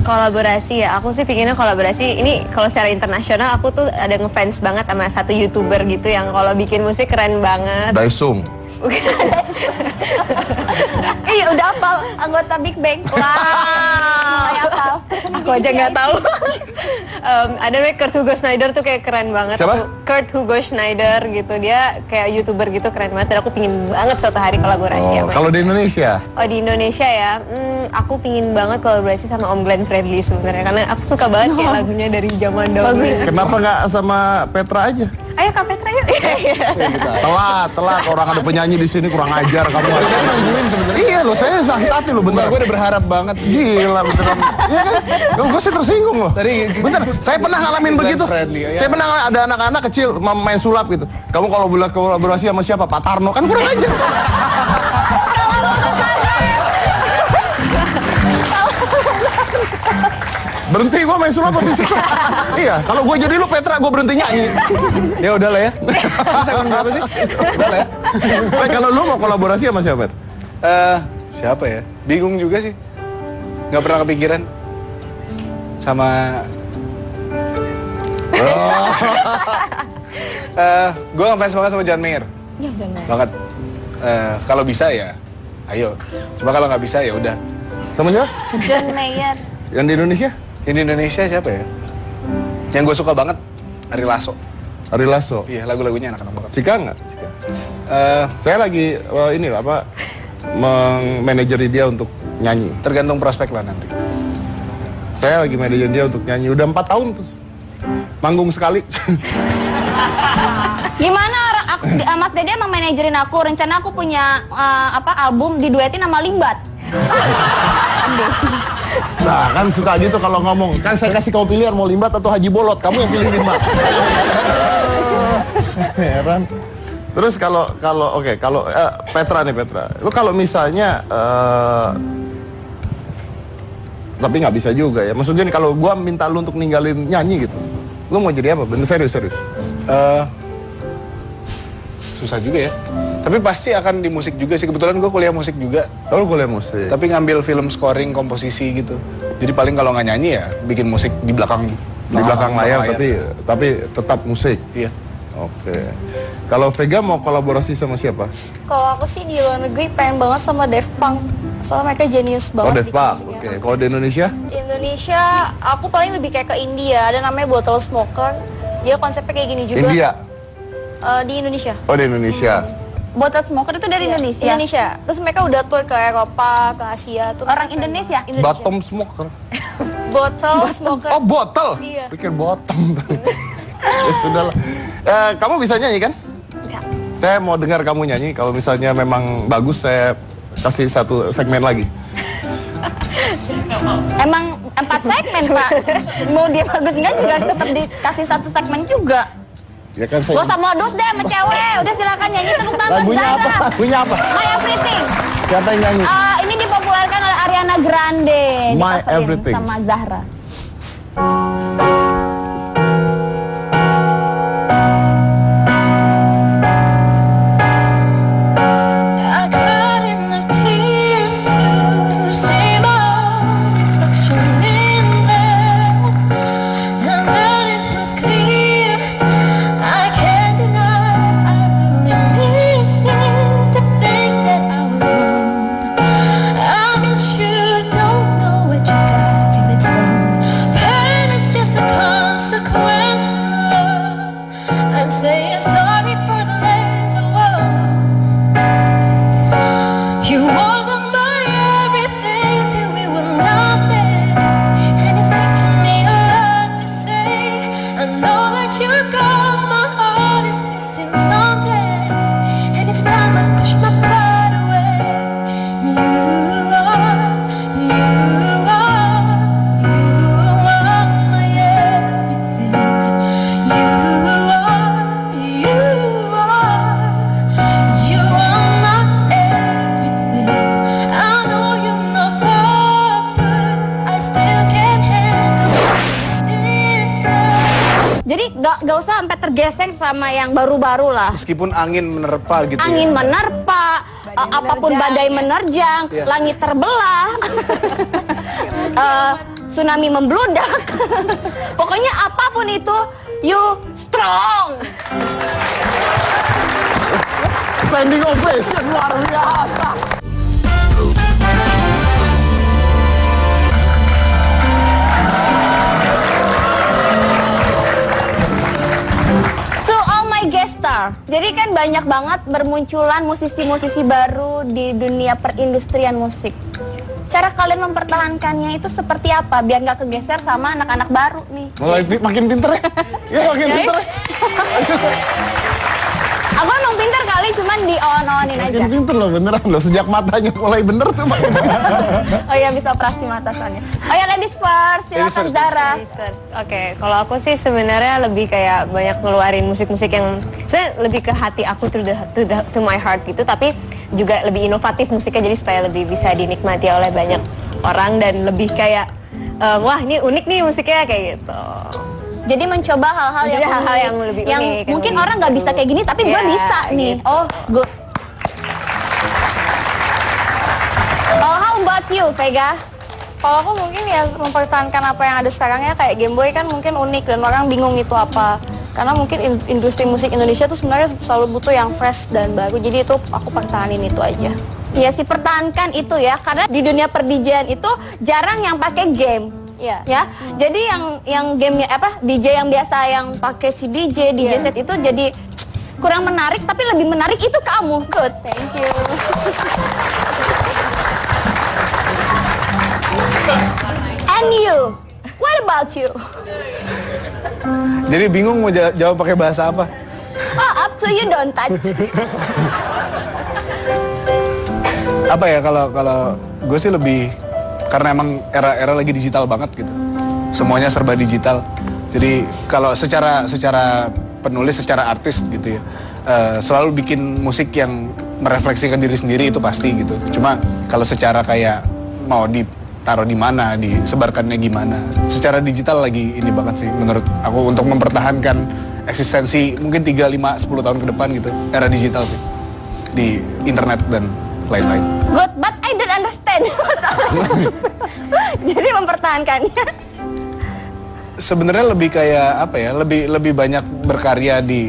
Kolaborasi ya, aku sih pinginnya kolaborasi. Ini kalau secara internasional aku tuh ada ngefans banget sama satu YouTuber gitu yang kalau bikin musik keren banget. Daesung. Iya udah hafal anggota Big Bang. Wow, hafal. Aku aja nggak tahu. Ada namanya Kurt Hugo Schneider tuh kayak keren banget. Siapa? Kurt Hugo Schneider gitu, dia kayak YouTuber gitu keren banget. Dan aku pingin banget suatu hari kolaborasi sama dia. Kalau di Indonesia? Oh di Indonesia ya, aku pingin banget kolaborasi sama Om Glenn Fredly sebenarnya karena aku suka banget kayak lagunya dari zaman dahulu. Kenapa nggak sama Petra aja? Ayo Kak Petra yuk. Telat orang ada penyanyi di sini kurang ajar kamu. Saya nungguin sebenarnya. Iya loh, saya sakit hati loh bentar. Gue udah berharap banget. Gila beneran. Iya kan? Gue sih tersinggung loh. Tadi Bentar, saya pernah ngalamin begitu. Friendly, ya. Saya pernah ada anak-anak kecil main sulap gitu. Kamu kalau boleh kolaborasi sama siapa? Pak Tarno kan kurang ajar. Berhenti gue main sulap habis itu. Iya, kalau gue jadi lu Petra, gue berhenti nyanyi. ya udahlah ya. Jangan berapa sih? Udahlah ya. Kalau lu mau kolaborasi sama siapa? Siapa ya? Bingung juga sih. Nggak pernah kepikiran. Sama gue ngefans banget sama John Mayer. Iya, John Mayer. Banget. Kalau bisa ya, ayo. Cuma kalau nggak bisa ya udah. Sama siapa? John Mayer. Yang di Indonesia? Yang di Indonesia siapa ya? Yang gue suka banget, Ari Lasso. Ari Lasso. Iya, lagu-lagunya enak-enak banget. Cika nggak? Saya lagi mengmanajeri dia untuk nyanyi. Tergantung prospek lah nanti. Saya lagi manajerin dia untuk nyanyi. Udah 4 tahun tuh. Manggung sekali. Gimana Mas Dede emang manajerin aku, rencana aku punya album diduetin sama Limbat. Nah kan suka gitu kalau ngomong. Kan saya kasih kau pilihan mau Limbat atau Haji Bolot. Kamu yang pilih Limbat. Heran. Terus kalau Petra nih Petra, lu kalau misalnya tapi nggak bisa juga ya. Maksudnya nih, kalau gua minta lu untuk ninggalin nyanyi gitu, lu mau jadi apa? Bener serius. Susah juga ya. Tapi pasti akan di musik juga sih. Kebetulan gue kuliah musik juga. Oh, lu kuliah musik. Tapi ngambil film scoring, komposisi gitu. Jadi paling kalau nggak nyanyi ya bikin musik di belakang layar, tapi tetap musik. Iya. Oke. Kalau Vega mau kolaborasi sama siapa? Kalau aku sih di luar negeri pengen banget sama Daft Punk. Soalnya mereka jenius Oh, banget Daft bikin Punk. musiknya. Oke. Kalau di Indonesia? Di Indonesia, aku paling lebih kayak ke India. Ada namanya Bottle Smoker. Dia konsepnya kayak gini juga. India. Di Indonesia. Oh, di Indonesia. Bottle Smoker itu dari Indonesia. Indonesia. Terus mereka udah tour ke Eropa, ke Asia. Tuh Orang Indonesia? Bottom smoker. Bottle Smoker. Oh, botol. Iya. Pikir bottom. Ya, sudahlah. Kamu bisa nyanyi kan? Bisa. Saya mau dengar kamu nyanyi. Kalau misalnya memang bagus, saya kasih satu segmen lagi. Emang 4 segmen, Pak. Mau dia bagus enggak juga tetap dikasih 1 segmen juga. Ya kan Gak usah modus deh sama cewek. Udah silakan nyanyi, tepuk tangan buat Lagunya apa? Zahra. Lagunya apa? My Everything. Siapa yang nyanyi? Ini dipopulerkan oleh Ariana Grande. My Di-coverin Everything. sama Zahra. I cried enough tears to see my reflection in there, and then it was clear I can't deny I really miss it. To think that I was wrong, I guess you don't know what you got till it's gone. Pain is just a consequence of love. I'm saying sorry for the lessons of love. You wasn't my everything till we were nothing, and it's taken me a lot to say. I know that you're gone, my heart is missing something, and it's time I push my pride away. You are my everything. You are my everything. I know you're not perfect. I still can't handle the distance. Jadi gak usah sampai tergeseng sama yang baru-baru lah. Meskipun angin menerpa gitu Angin ya. menerpa, apapun badai menerjang, Iya. langit terbelah, tsunami membludak. Pokoknya apapun itu, you strong. Standing ovation luar biasa. To all my guest star. Jadi kan banyak banget bermunculan musisi-musisi baru di dunia perindustrian musik. Cara kalian mempertahankannya itu seperti apa biar nggak kegeser sama anak-anak baru nih? Mulai makin pinter ya? Ya makin Ya, pinter ya? Aku emang pinter kali, cuman di on-onin aja. Makin pinter loh, beneran loh. Sejak matanya mulai bener tuh makin pinter. Oh iya, bisa operasi mata soalnya. Oh ya, ladies first, Ladies silakan first. Zahra. Oke, kalau aku sih sebenarnya lebih kayak banyak ngeluarin musik-musik yang sebenarnya lebih ke hati aku to my heart gitu, tapi juga lebih inovatif musiknya jadi supaya lebih bisa dinikmati oleh banyak orang dan lebih kayak wah ini unik nih musiknya kayak gitu. Jadi mencoba hal-hal Mencoba yang hal-hal unik, yang lebih yang unik, yang mungkin lebih orang nggak bisa kayak gini, tapi gue Iya, bisa nih. gitu. Oh, good. Oh, how about you, Vega? Kalau aku mungkin ya mempertahankan apa yang ada sekarang ya, kayak Game Boy kan mungkin unik dan orang bingung itu apa. Karena mungkin industri musik Indonesia tuh sebenarnya selalu butuh yang fresh dan baru. Jadi itu aku pertahanin itu aja. Ya sih, pertahankan itu ya, karena di dunia per-DJ-an itu jarang yang pakai game. Iya. Ya, jadi yang gamenya apa DJ yang biasa yang pakai si DJ Iya. set itu jadi kurang menarik, tapi lebih menarik itu kamu. Good, thank you. And you, what about you? Jadi bingung mau jawab pakai bahasa apa? Oh, up to you, don't touch. Apa ya kalau gue sih lebih karena emang era lagi digital banget gitu. Semuanya serba digital. Jadi kalau secara penulis, secara artis gitu ya. selalu bikin musik yang merefleksikan diri sendiri itu pasti gitu. Cuma kalau secara kayak mau ditaruh di mana, disebarkannya gimana, secara digital lagi ini banget sih menurut aku untuk mempertahankan eksistensi mungkin 3, 5, 10 tahun ke depan gitu, era digital sih di internet dan lain-lain. Good, but I don't understand. Jadi mempertahankannya. Sebenarnya lebih kayak apa ya? Lebih banyak berkarya di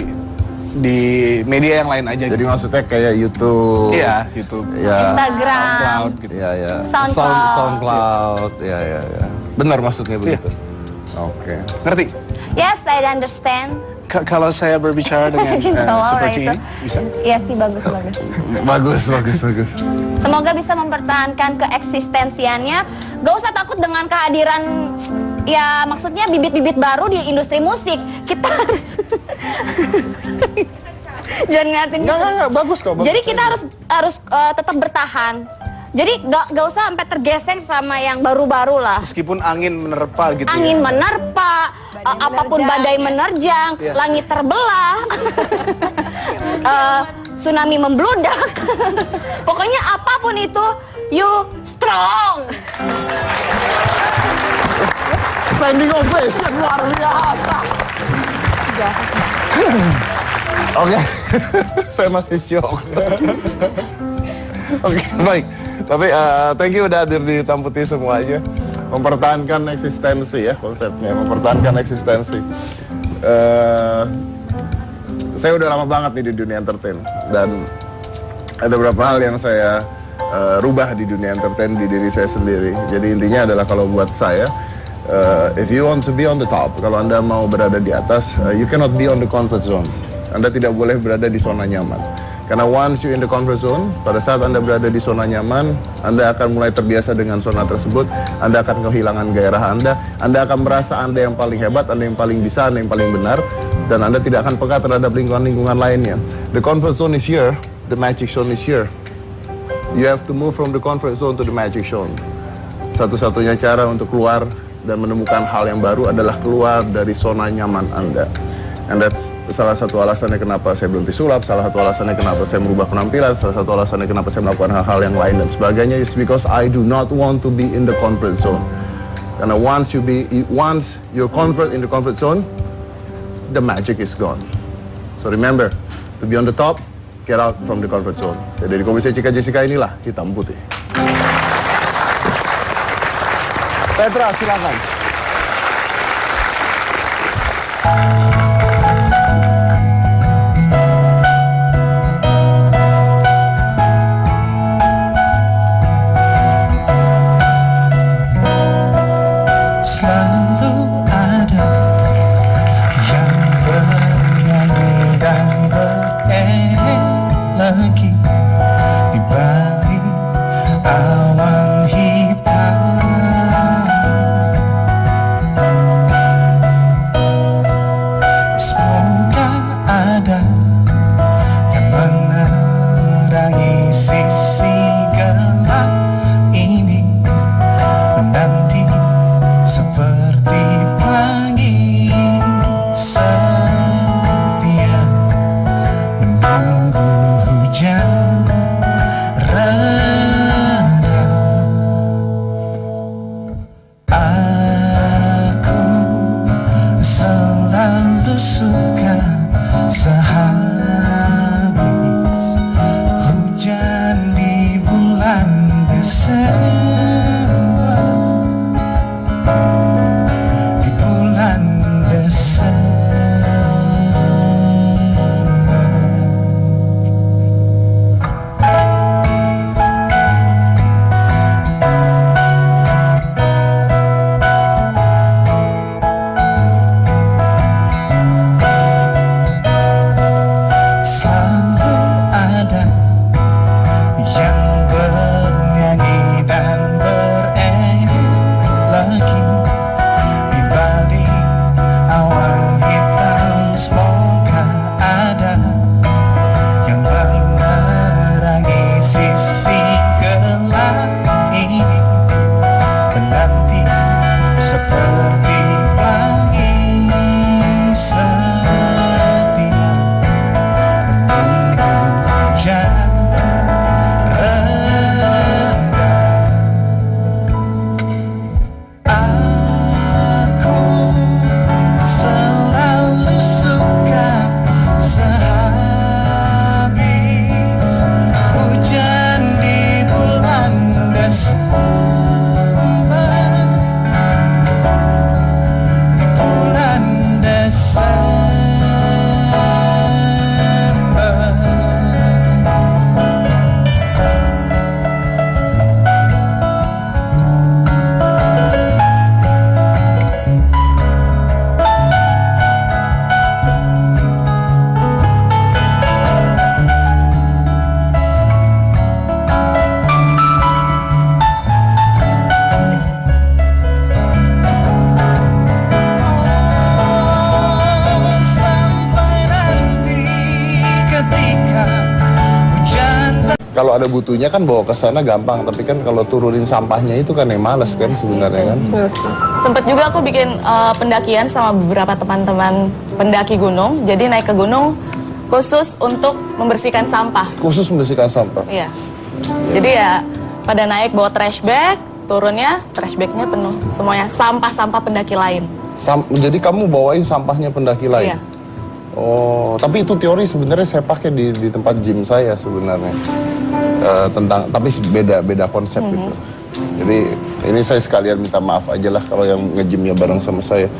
media yang lain aja. Jadi gitu. maksudnya kayak YouTube. Iya, YouTube, Ya. Instagram. SoundCloud gitu. Iya, ya. SoundCloud. SoundCloud. Iya, iya, iya. Benar maksudnya begitu. Oke. Ngerti? Yes, I understand. Kalau saya berbicara dengan Cinta Laura seperti itu. ini, bisa? Iya sih, bagus. Bagus. Semoga bisa mempertahankan keeksistensiannya. Gak usah takut dengan kehadiran, ya maksudnya bibit-bibit baru di industri musik. Kita jangan ngeliatin. Enggak, bagus kok. Bagus. Jadi kita harus tetap bertahan. Jadi gak usah sampai tergeseng sama yang baru-baru lah. Meskipun angin menerpa gitu Angin ya. menerpa, apapun badai menerjang, Iya. langit terbelah, tsunami membludak. Pokoknya apapun itu, you strong. Standing ovation luar biasa. Oke, saya masih syok. Oke, baik. Tapi thank you udah hadir di Hitam Putih semuanya. Mempertahankan eksistensi ya konsepnya, mempertahankan eksistensi. Saya udah lama banget nih di dunia entertain dan ada beberapa hal yang saya rubah di dunia entertain di diri saya sendiri. Jadi intinya adalah kalau buat saya, if you want to be on the top, kalau Anda mau berada di atas, you cannot be on the comfort zone. Anda tidak boleh berada di zona nyaman. Karena once you in the comfort zone, pada saat Anda berada di zona nyaman, Anda akan mulai terbiasa dengan zona tersebut, Anda akan kehilangan gairah Anda akan merasa Anda yang paling hebat, Anda yang paling bisa, Anda yang paling benar, dan Anda tidak akan peka terhadap lingkungan-lingkungan lainnya. The comfort zone is here, the magic zone is here. You have to move from the comfort zone to the magic zone. Satu-satunya cara untuk keluar dan menemukan hal yang baru adalah keluar dari zona nyaman Anda. And that's salah satu alasannya kenapa saya berhenti sulap, salah satu alasannya kenapa saya merubah penampilan, salah satu alasannya kenapa saya melakukan hal-hal yang lain dan sebagainya is because I do not want to be in the comfort zone. Karena once you're comfort in the comfort zone, the magic is gone. So remember, to be on the top, get out from the comfort zone. Jadi dari Komisi Cika Jessica inilah Hitam Putih. Petra, silakan. Selalu ada yang bernyanyi dan berenergi di balik awan hitam. Kalau ada butuhnya kan bawa ke sana gampang, tapi kan kalau turunin sampahnya itu kan yang males kan sebenarnya kan. Sempet juga aku bikin pendakian sama beberapa teman-teman pendaki gunung. Jadi naik ke gunung khusus untuk membersihkan sampah. Khusus membersihkan sampah. Iya. Jadi ya pada naik bawa trash bag, turunnya trash bagnya penuh. Semuanya sampah-sampah pendaki lain. Jadi kamu bawain sampahnya pendaki lain? Iya. Oh, tapi itu teori sebenarnya saya pakai di tempat gym saya sebenarnya. Tapi beda konsep gitu. Jadi ini saya sekalian minta maaf aja lah kalau yang nge-gymnya bareng sama saya.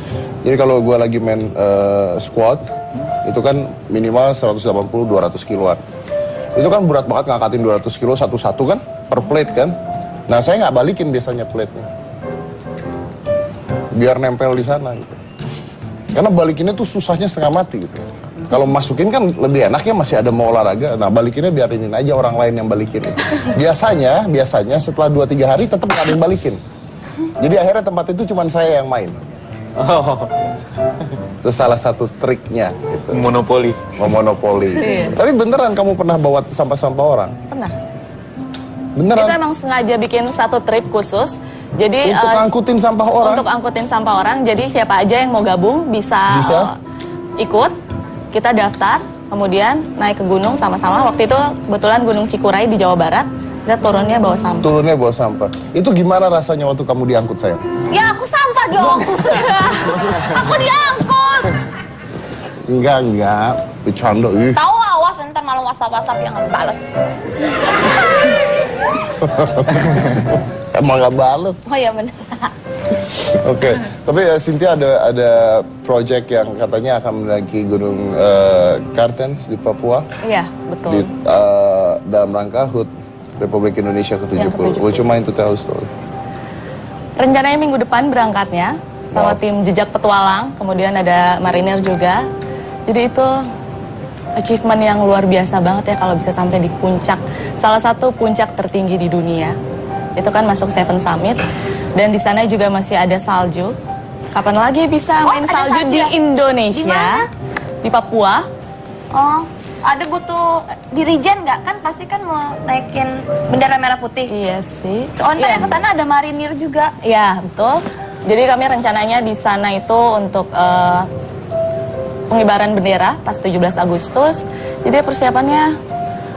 Jadi kalau gue lagi main squat, itu kan minimal 180-200 kiloan. Itu kan berat banget ngangkatin 200 kilo satu-satu kan, per plate kan. Nah saya nggak balikin biasanya plate-nya. Biar nempel di sana gitu. Karena balikinnya tuh susahnya setengah mati gitu. Kalau masukin kan lebih enak ya, masih ada mau olahraga. Nah balikinnya biarinin aja orang lain yang balikin. Biasanya setelah 2-3 hari tetap nggak ada yang balikin. Jadi akhirnya tempat itu cuma saya yang main. Oh, Itu salah satu triknya gitu. monopoli. Memonopoli. Tapi beneran kamu pernah bawa sampah-sampah orang? Pernah. Beneran? Itu emang sengaja bikin satu trip khusus. Jadi Untuk angkutin sampah orang? Untuk angkutin sampah orang. Jadi siapa aja yang mau gabung bisa, ikut. Kita daftar, kemudian naik ke gunung sama-sama. Waktu itu kebetulan Gunung Cikuray di Jawa Barat. Kita turunnya bawa sampah. Turunnya bawa sampah. Itu gimana rasanya waktu kamu diangkut sayang? Ya aku sampah dong. Aku diangkut. Enggak. Bercanda. Tahu awas ntar malah WhatsApp yang nggak bales. Emang gak bales. Oh ya benar. Oke. Tapi Cynthia ada project yang katanya akan mendaki Gunung Kartens di Papua. Iya, betul. Dalam rangka HUT Republik Indonesia ke-70. Yang ke-70. Would you mind to tell a story? Rencananya minggu depan berangkatnya sama Wow. tim Jejak Petualang, kemudian ada marinir juga. Jadi itu achievement yang luar biasa banget ya kalau bisa sampai di puncak, salah satu puncak tertinggi di dunia. Itu kan masuk Seven Summit dan di sana juga masih ada salju. Kapan lagi bisa main ada salju salju di ya? Indonesia? Di mana? Di Papua. Oh, ada butuh dirijen nggak? Kan pasti kan mau naikin bendera merah putih. Iya sih. Oh, ntar Iya. yang kesana ada marinir juga. Ya, betul. Jadi kami rencananya di sana itu untuk pengibaran bendera pas 17 Agustus. Jadi persiapannya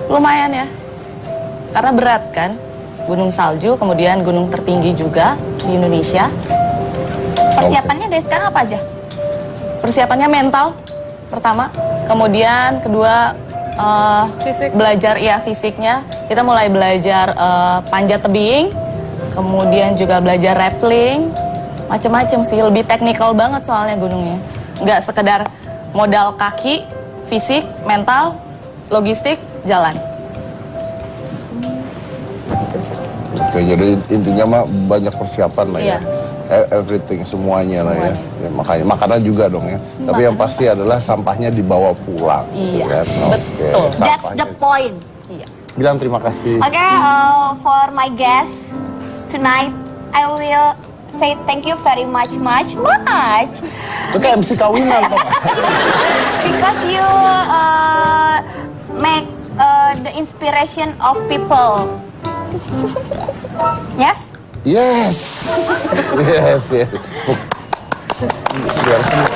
lumayan ya. Karena berat kan. Gunung salju, kemudian gunung tertinggi juga di Indonesia. Persiapannya dari sekarang apa aja? Persiapannya mental pertama, kemudian kedua belajar ya fisiknya. Kita mulai belajar panjat tebing, kemudian juga belajar rappelling, macem-macem sih. Lebih teknikal banget soalnya gunungnya. Nggak sekedar modal kaki, fisik, mental, logistik, jalan. Gitu sih. Oke, jadi intinya mah banyak persiapan lah ya. Iya. Everything, semuanya lah ya. Ya, makanya makanan juga dong ya. Tapi yang pasti adalah sampahnya dibawa pulang. gitu Iya, kan. Oke, betul. That's sampahnya. the point. Iya. Bilang terima kasih. Oke, for my guest tonight, I will say thank you very much. Itu kayak MC kawinan kok. Because you make the inspiration of people. Yes? Yes. Yes. Biar senang.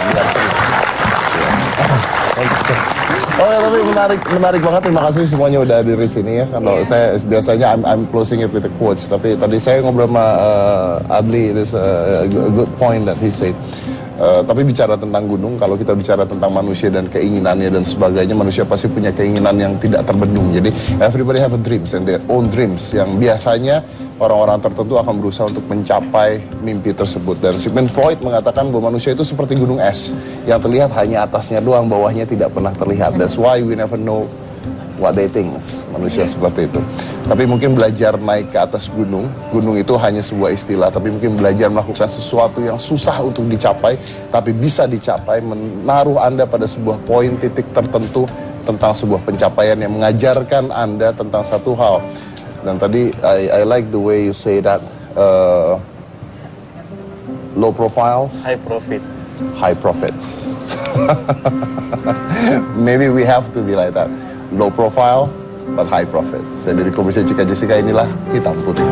Oh ya, tapi menarik banget. Terima kasih semuanya udah hadir di sini ya. Kalau saya biasanya I'm closing it with a quotes, tapi tadi saya ngobrol sama Adli, it is a good point that he said. Tapi bicara tentang gunung, kalau kita bicara tentang manusia dan keinginannya dan sebagainya, manusia pasti punya keinginan yang tidak terbendung. Jadi everybody have a dreams and their own dreams yang biasanya orang-orang tertentu akan berusaha untuk mencapai mimpi tersebut. Dan Sigmund Freud mengatakan bahwa manusia itu seperti gunung es yang terlihat hanya atasnya doang, bawahnya tidak pernah terlihat. That's why we never know what they think. Manusia seperti itu. Tapi mungkin belajar naik ke atas gunung itu hanya sebuah istilah, tapi mungkin belajar melakukan sesuatu yang susah untuk dicapai, tapi bisa dicapai, menaruh Anda pada sebuah poin titik tertentu tentang sebuah pencapaian yang mengajarkan Anda tentang satu hal. Dan tadi I like the way you say that low profile, High profit. high profits. Maybe we have to be like that. Low profile, but high profit. Saya dari Komisi Cika Jessica, inilah Hitam Putih.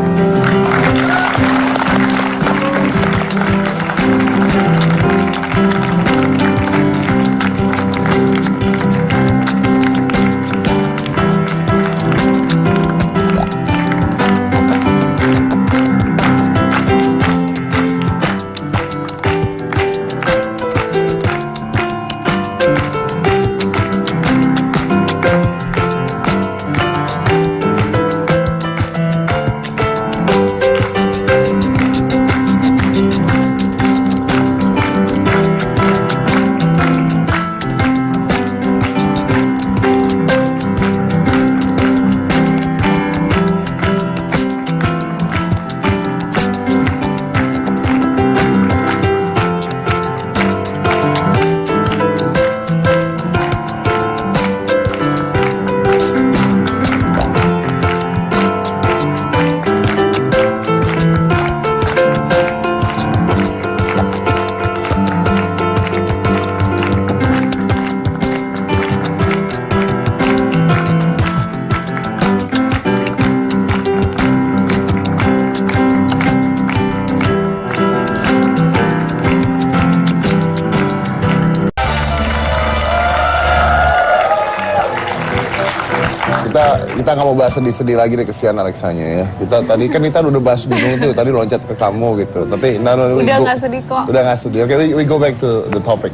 Kita nggak mau bahas sedih-sedih lagi deh, kesian Alexanya ya. Kita udah bahas gunung tuh, tadi loncat ke kamu gitu. Tapi Udah nggak sedih kok. Udah nggak sedih. Oke, we go back to the topic.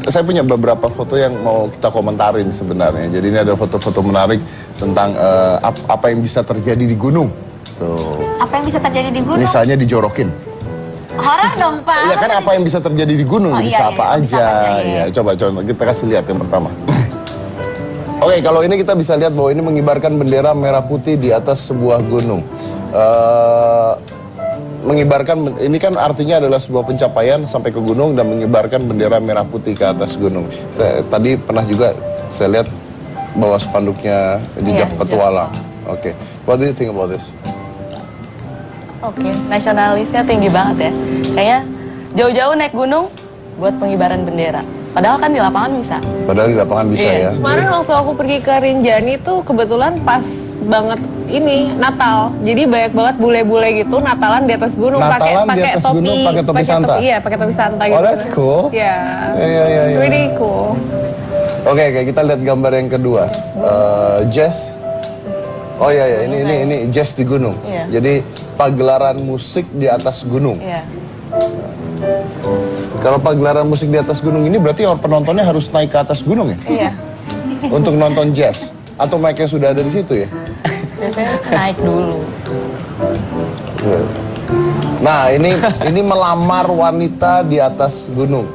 Saya punya beberapa foto yang mau kita komentarin sebenarnya. Jadi ini ada foto-foto menarik tentang apa yang bisa terjadi di gunung. Tuh. Apa yang bisa terjadi di gunung? Misalnya dijorokin. Horor dong, Pak. Iya kan, apa yang bisa terjadi di gunung? Oh, Bisa iya, apa iya, bisa aja. apa aja, iya. Ya, coba kita kasih lihat yang pertama. Oke, kalau ini kita bisa lihat bahwa ini mengibarkan bendera merah putih di atas sebuah gunung. Mengibarkan, ini kan artinya adalah sebuah pencapaian sampai ke gunung dan mengibarkan bendera merah putih ke atas gunung. Tadi pernah juga saya lihat bahwa spanduknya jejak petualang. Oke, what do you think about this? Oke, nasionalisnya tinggi banget ya. Kayaknya jauh-jauh naik gunung buat pengibaran bendera. Padahal kan di lapangan bisa. Padahal di lapangan bisa ya. Kemarin waktu aku pergi ke Rinjani tuh kebetulan pas banget ini Natal. Jadi banyak banget bule-bule gitu Natalan di atas gunung pakai Natalan di atas topi, gunung, pakai topi Santa? Iya, pakai topi Santa gitu. Oh, that's cool. Iya. Iya. Really cool. Oke, kita lihat gambar yang kedua. Jazz. Oh iya, ini jazz di gunung. Iya. Jadi pagelaran musik di atas gunung. Iya. Kalau pagelaran musik di atas gunung ini berarti penontonnya harus naik ke atas gunung ya? Iya. Untuk nonton jazz. Atau mereka sudah ada di situ ya? Biasanya harus naik dulu. Nah, ini melamar wanita di atas gunung.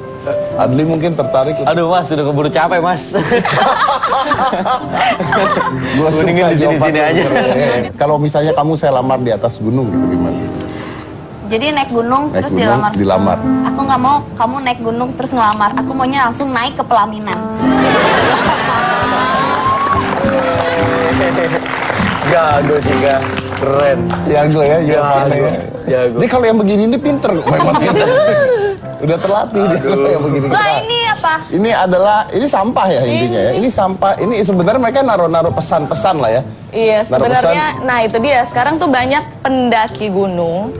Adli mungkin tertarik untuk... Aduh mas, udah keburu capek mas. Gua Mendingin suka di sini-sini jawaban aja. lu. Kalau misalnya kamu saya lamar di atas gunung gitu gimana? Jadi naik gunung Naik terus gunung, dilamar. dilamar. Aku nggak mau kamu naik gunung terus ngelamar. Aku maunya langsung naik ke pelaminan. Jago juga, keren. Jago ya jawabannya ya. Jago. Ini kalau yang begini ini pinter memang pinter. Udah terlatih dia kalau yang begini. Wah, ini apa? Ini sampah ya intinya ya. Ini sampah. Ini sebenarnya mereka naruh pesan-pesan lah ya. Iya, Naruh sebenarnya nah itu dia. Sekarang tuh banyak pendaki gunung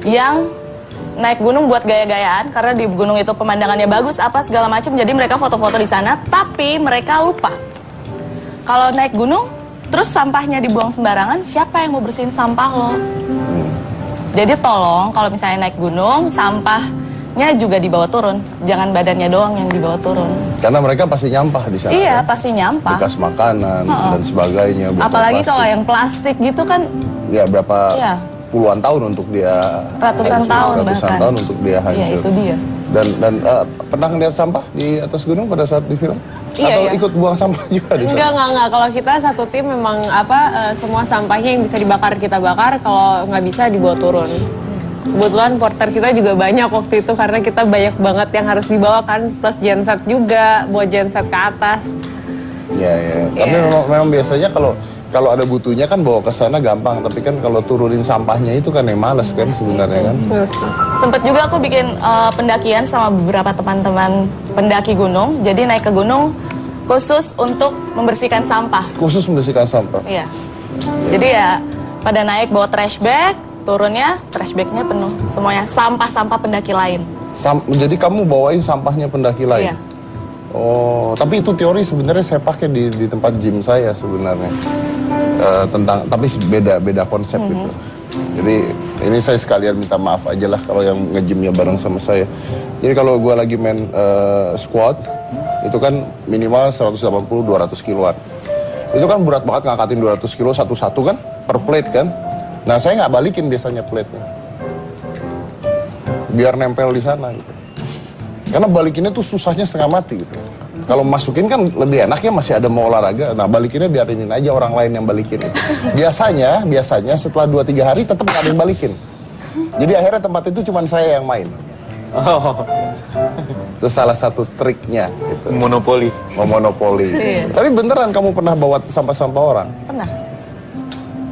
yang naik gunung buat gaya-gayaan karena di gunung itu pemandangannya bagus apa segala macam. Jadi mereka foto-foto di sana, tapi mereka lupa. Kalau naik gunung terus sampahnya dibuang sembarangan, siapa yang mau bersihin sampah lo? Jadi tolong kalau misalnya naik gunung, sampahnya juga dibawa turun. Jangan badannya doang yang dibawa turun. Karena mereka pasti nyampah di sana. Iya, ya. pasti nyampah. Bekas makanan dan sebagainya. botol Apalagi kalau plastik. yang plastik gitu kan Ya berapa Iya. puluhan tahun untuk dia Ratusan hancur. tahun Ratusan bahkan. tahun untuk dia hancur. Iya, itu dia. Dan pernah ngeliat sampah di atas gunung pada saat di film? Iya, Atau iya. ikut buang sampah juga di sana? Enggak. Kalau kita satu tim memang semua sampahnya yang bisa dibakar kita bakar, kalau nggak bisa dibawa turun. Kebetulan porter kita juga banyak waktu itu karena kita banyak banget yang harus dibawa kan, plus genset juga, bawa genset ke atas. Ya. Tapi memang biasanya kalau ada butuhnya kan bawa ke sana gampang, tapi kan kalau turunin sampahnya itu kan yang males kan sebenarnya kan. Sempet juga aku bikin pendakian sama beberapa teman-teman pendaki gunung. Jadi naik ke gunung khusus untuk membersihkan sampah. Khusus membersihkan sampah. Iya. Jadi ya pada naik bawa trash bag, turunnya trash bagnya penuh. Semuanya sampah-sampah pendaki lain. Jadi kamu bawain sampahnya pendaki lain? Iya. Oh, tapi itu teori sebenarnya saya pakai di tempat gym saya sebenarnya. Tapi beda konsep gitu. Jadi ini saya sekalian minta maaf aja lah kalau yang nge-gymnya bareng sama saya. Jadi kalau gue lagi main squat, itu kan minimal 180-200 kiloan. Itu kan berat banget ngangkatin 200 kilo satu-satu kan, per plate kan. Nah saya nggak balikin biasanya plate-nya. Biar nempel di sana gitu. Karena balikinnya tuh susahnya setengah mati gitu. Kalau masukin kan lebih enak ya, masih ada mau olahraga. Nah balikinnya biarinin aja orang lain yang balikin itu. Biasanya setelah 2-3 hari tetap nggak ada yang balikin. Jadi akhirnya tempat itu cuma saya yang main. Oh, Itu salah satu triknya gitu. monopoli. Memonopoli. Tapi beneran kamu pernah bawa sampah-sampah orang? Pernah.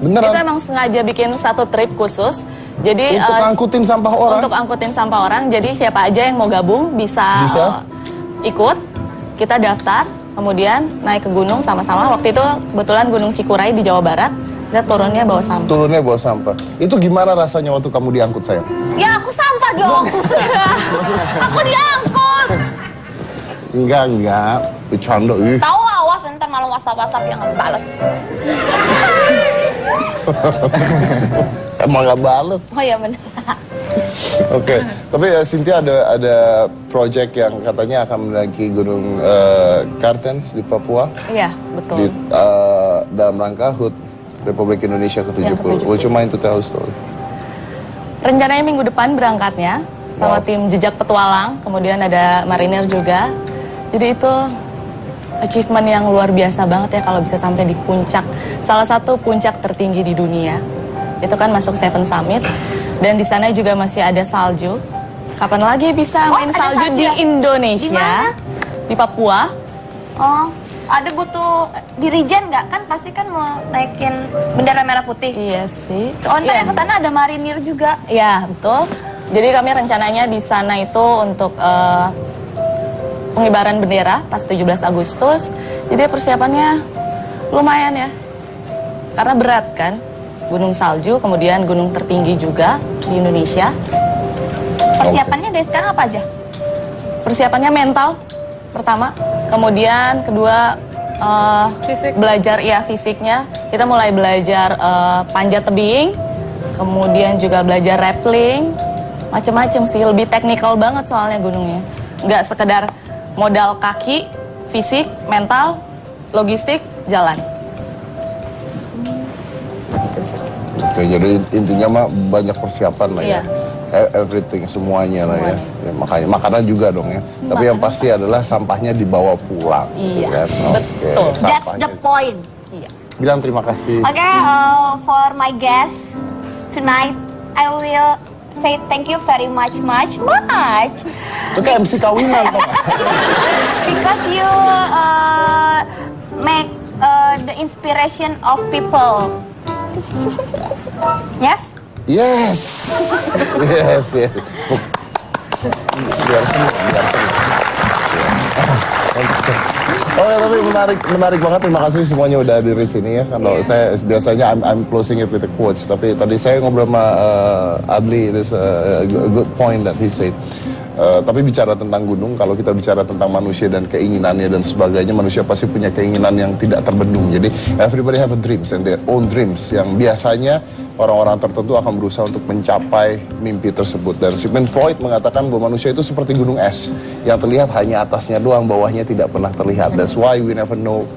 Beneran? Itu emang sengaja bikin satu trip khusus. Jadi Untuk angkutin sampah orang? Untuk angkutin sampah orang. Jadi siapa aja yang mau gabung bisa? Ikut. Kita daftar, kemudian naik ke gunung sama-sama. Waktu itu kebetulan Gunung Cikuray di Jawa Barat. Kita turunnya bawa sampah. Turunnya bawa sampah. Itu gimana rasanya waktu kamu diangkut saya? Ya aku sampah dong. Aku diangkut. Enggak. Bercanda. Tahu awas ntar malam WhatsApp yang nggak balas. Emang nggak bales. Oh iya benar. Oke, tapi Cynthia ada project yang katanya akan mendaki Gunung Kartens di Papua. Iya, betul. Dalam rangka HUT Republik Indonesia ke-70. ke-70. Would you mind to tell a story? Rencananya minggu depan berangkatnya sama tim Jejak Petualang, kemudian ada marinir juga. Jadi itu achievement yang luar biasa banget ya kalau bisa sampai di puncak, salah satu puncak tertinggi di dunia. Itu kan masuk Seven Summit. Dan di sana juga masih ada salju. Kapan lagi bisa main salju di Indonesia? Di Papua. Oh, ada butuh dirijen nggak? Kan pasti kan mau naikin bendera merah putih. Iya sih. Oh, ntar yang ke sana ada marinir juga. Iya, betul. Jadi kami rencananya di sana itu untuk pengibaran bendera pas 17 Agustus. Jadi persiapannya lumayan ya. Karena berat kan. Gunung salju, kemudian gunung tertinggi juga di Indonesia. Persiapannya dari sekarang apa aja? Persiapannya mental, pertama. Kemudian kedua, belajar fisiknya. Kita mulai belajar panjat tebing, kemudian juga belajar rappelling. Macem-macem sih, lebih teknikal banget soalnya gunungnya. Nggak sekedar modal kaki, fisik, mental, logistik, jalan. Oke, jadi intinya mah banyak persiapan lah ya. Iya. Everything, semuanya lah ya. Makanya makanan juga dong ya. Tapi yang pasti adalah sampahnya dibawa pulang. Iya, kan? betul. Oke, That's sampahnya. the point. Iya. Bilang terima kasih. Okay, for my guest tonight, I will say thank you very much. Itu kayak MC kawinan kok. Because you make the inspiration of people. Yes? Yes. Yes. Biar senang. Oke, tapi menarik banget. Terima kasih semuanya udah hadir di sini ya. Kalau saya biasanya I'm closing it with a quotes, tapi tadi saya ngobrol sama Adli, there's a good point that he said. Tapi bicara tentang gunung, kalau kita bicara tentang manusia dan keinginannya dan sebagainya, manusia pasti punya keinginan yang tidak terbendung. Jadi everybody have a dreams and their own dreams yang biasanya orang-orang tertentu akan berusaha untuk mencapai mimpi tersebut. Dan Sigmund Freud mengatakan bahwa manusia itu seperti gunung es yang terlihat hanya atasnya doang, bawahnya tidak pernah terlihat. That's why we never know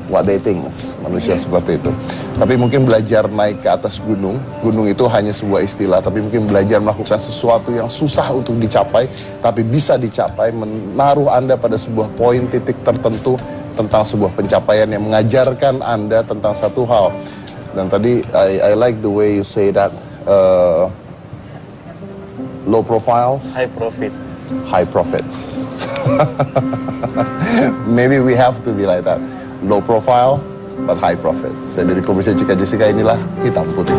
what they think. Manusia seperti itu. Tapi mungkin belajar naik ke atas gunung itu hanya sebuah istilah, tapi mungkin belajar melakukan sesuatu yang susah untuk dicapai, tapi bisa dicapai, menaruh Anda pada sebuah poin titik tertentu tentang sebuah pencapaian yang mengajarkan Anda tentang satu hal. Dan tadi I like the way you say that low profile, High profit. high profits. Maybe we have to be like that. Low profile, but high profit. Saya dari Komisi Cika Jessica, inilah Hitam Putih.